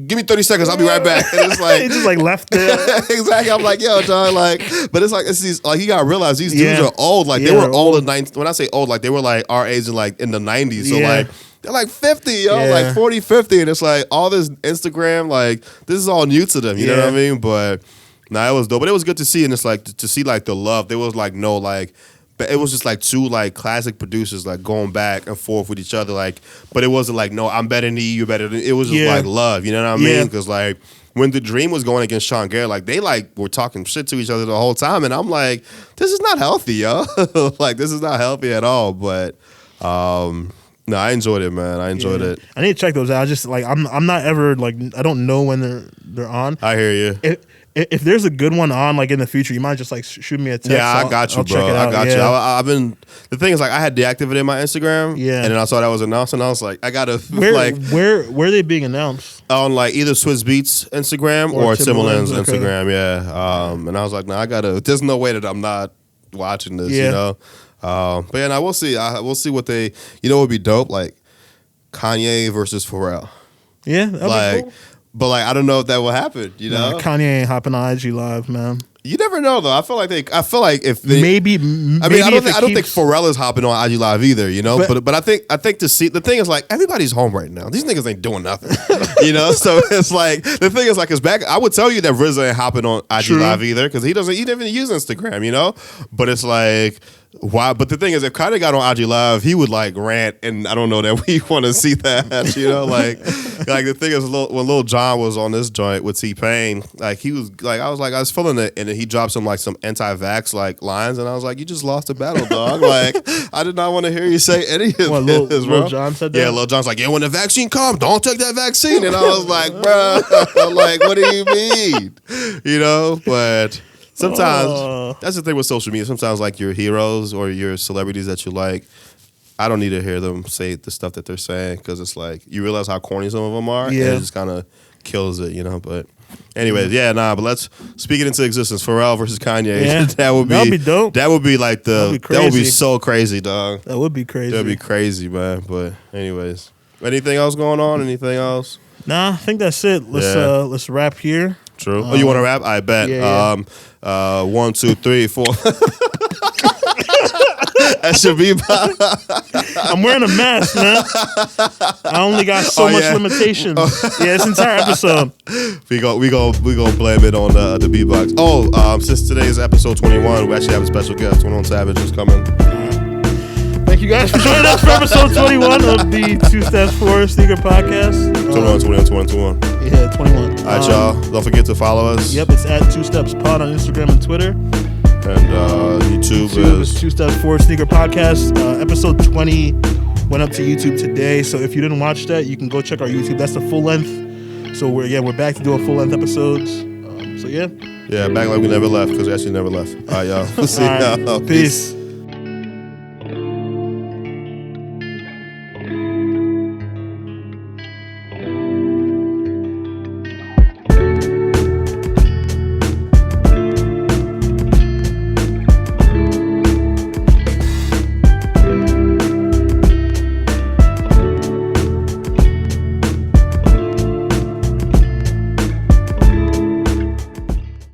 S2: Give me 30 seconds. I'll be right back." And it's like
S1: he just like left there.
S2: Exactly. I'm like, yo, John. Like, but it's like these. Like, you gotta realize these dudes are old. Like, they were old in 90s. When I say old, like they were like our age in the 90s. So like. They're like 50, yo, like 40, 50. And it's like all this Instagram, like this is all new to them. You know what I mean? But it was dope. But it was good to see. And it's like to see like the love. There was like no like, but it was just like 2 like classic producers like going back and forth with each other. Like, but it wasn't like, no, I'm better than you, you're better than. It was just like love. You know what I mean? Because like when The Dream was going against Sean Garrett, like they like were talking shit to each other the whole time. And I'm like, this is not healthy, yo. Like this is not healthy at all. But no, I enjoyed it, man. I enjoyed it.
S1: I need to check those out. I just like I'm not ever like I don't know when they're on.
S2: I hear you.
S1: If there's a good one on like in the future, you might just like shoot me a text.
S2: Yeah, I got you, bro. I got you. I've been. The thing is, like, I had deactivated my Instagram. Yeah, and then I saw that was announced, and I was like, I gotta
S1: where are they being announced?
S2: On like either Swizz Beatz Instagram or Timbaland's Instagram. Yeah. And I was like, nah, I gotta. There's no way that I'm not watching this. You know. But yeah, now we'll see. We'll see what they. You know, what would be dope, like Kanye versus Pharrell.
S1: Yeah, that'd be cool.
S2: But like, I don't know if that will happen. You know,
S1: Kanye ain't hopping on IG Live, man.
S2: You never know though. I feel like if they
S1: maybe.
S2: I mean, I don't think Pharrell is hopping on IG Live either. You know, but I think to see the thing is like everybody's home right now. These niggas ain't doing nothing. You know, so it's like the thing is like it's back. I would tell you that RZA ain't hopping on IG Live either because he doesn't even use Instagram. You know, but it's like. Why? But the thing is, if Kanye got on IG Live, he would like rant, and I don't know that we want to see that. You know, like the thing is, when Lil Jon was on this joint with T-Pain, like he was like, I was feeling it, and then he dropped some anti-vax like lines, and I was like, you just lost the battle, dog. Like I did not want to hear you say any of this.
S1: Lil Jon said that.
S2: Yeah, Lil Jon's like, yeah, when the vaccine comes, don't take that vaccine, and I was like, bro, like what do you mean? You know, but. Sometimes that's the thing with social media. Sometimes like your heroes or your celebrities that you like, I don't need to hear them say the stuff that they're saying because it's like you realize how corny some of them are. Yeah, and it just kind of kills it, you know. But anyways, but let's speak it into existence. Pharrell versus Kanye.
S1: Yeah.
S2: that would be dope. That would be like that would be so crazy, dog.
S1: That would be crazy.
S2: That'd be crazy, man. But anyways, anything else going on? Anything else?
S1: Nah, I think that's it. Let's wrap here.
S2: True. You want to rap? I bet. Yeah. 1, 2, 3, 4. That should be.
S1: I'm wearing a mask, man. I only got so much limitations. Yeah, this entire episode.
S2: We gonna blame it on the beatbox. Oh, since today is episode 21, we actually have a special guest. 21 Savage is coming.
S1: Thank you guys for joining us for episode 21 of the 2 Steps Forward Sneaker Podcast.
S2: 21.
S1: Yeah, 21.
S2: All right, y'all. Don't forget to follow us.
S1: Yep, it's at 2 Steps Pod on Instagram and Twitter.
S2: And YouTube is
S1: 2 Steps Forward Sneaker Podcast. Episode 20 went up to YouTube today. So if you didn't watch that, you can go check our YouTube. That's the full length. So we're back to doing full length episodes. So yeah.
S2: Yeah, back like we never left because we actually never left. All right, y'all. See y'all.
S1: Peace.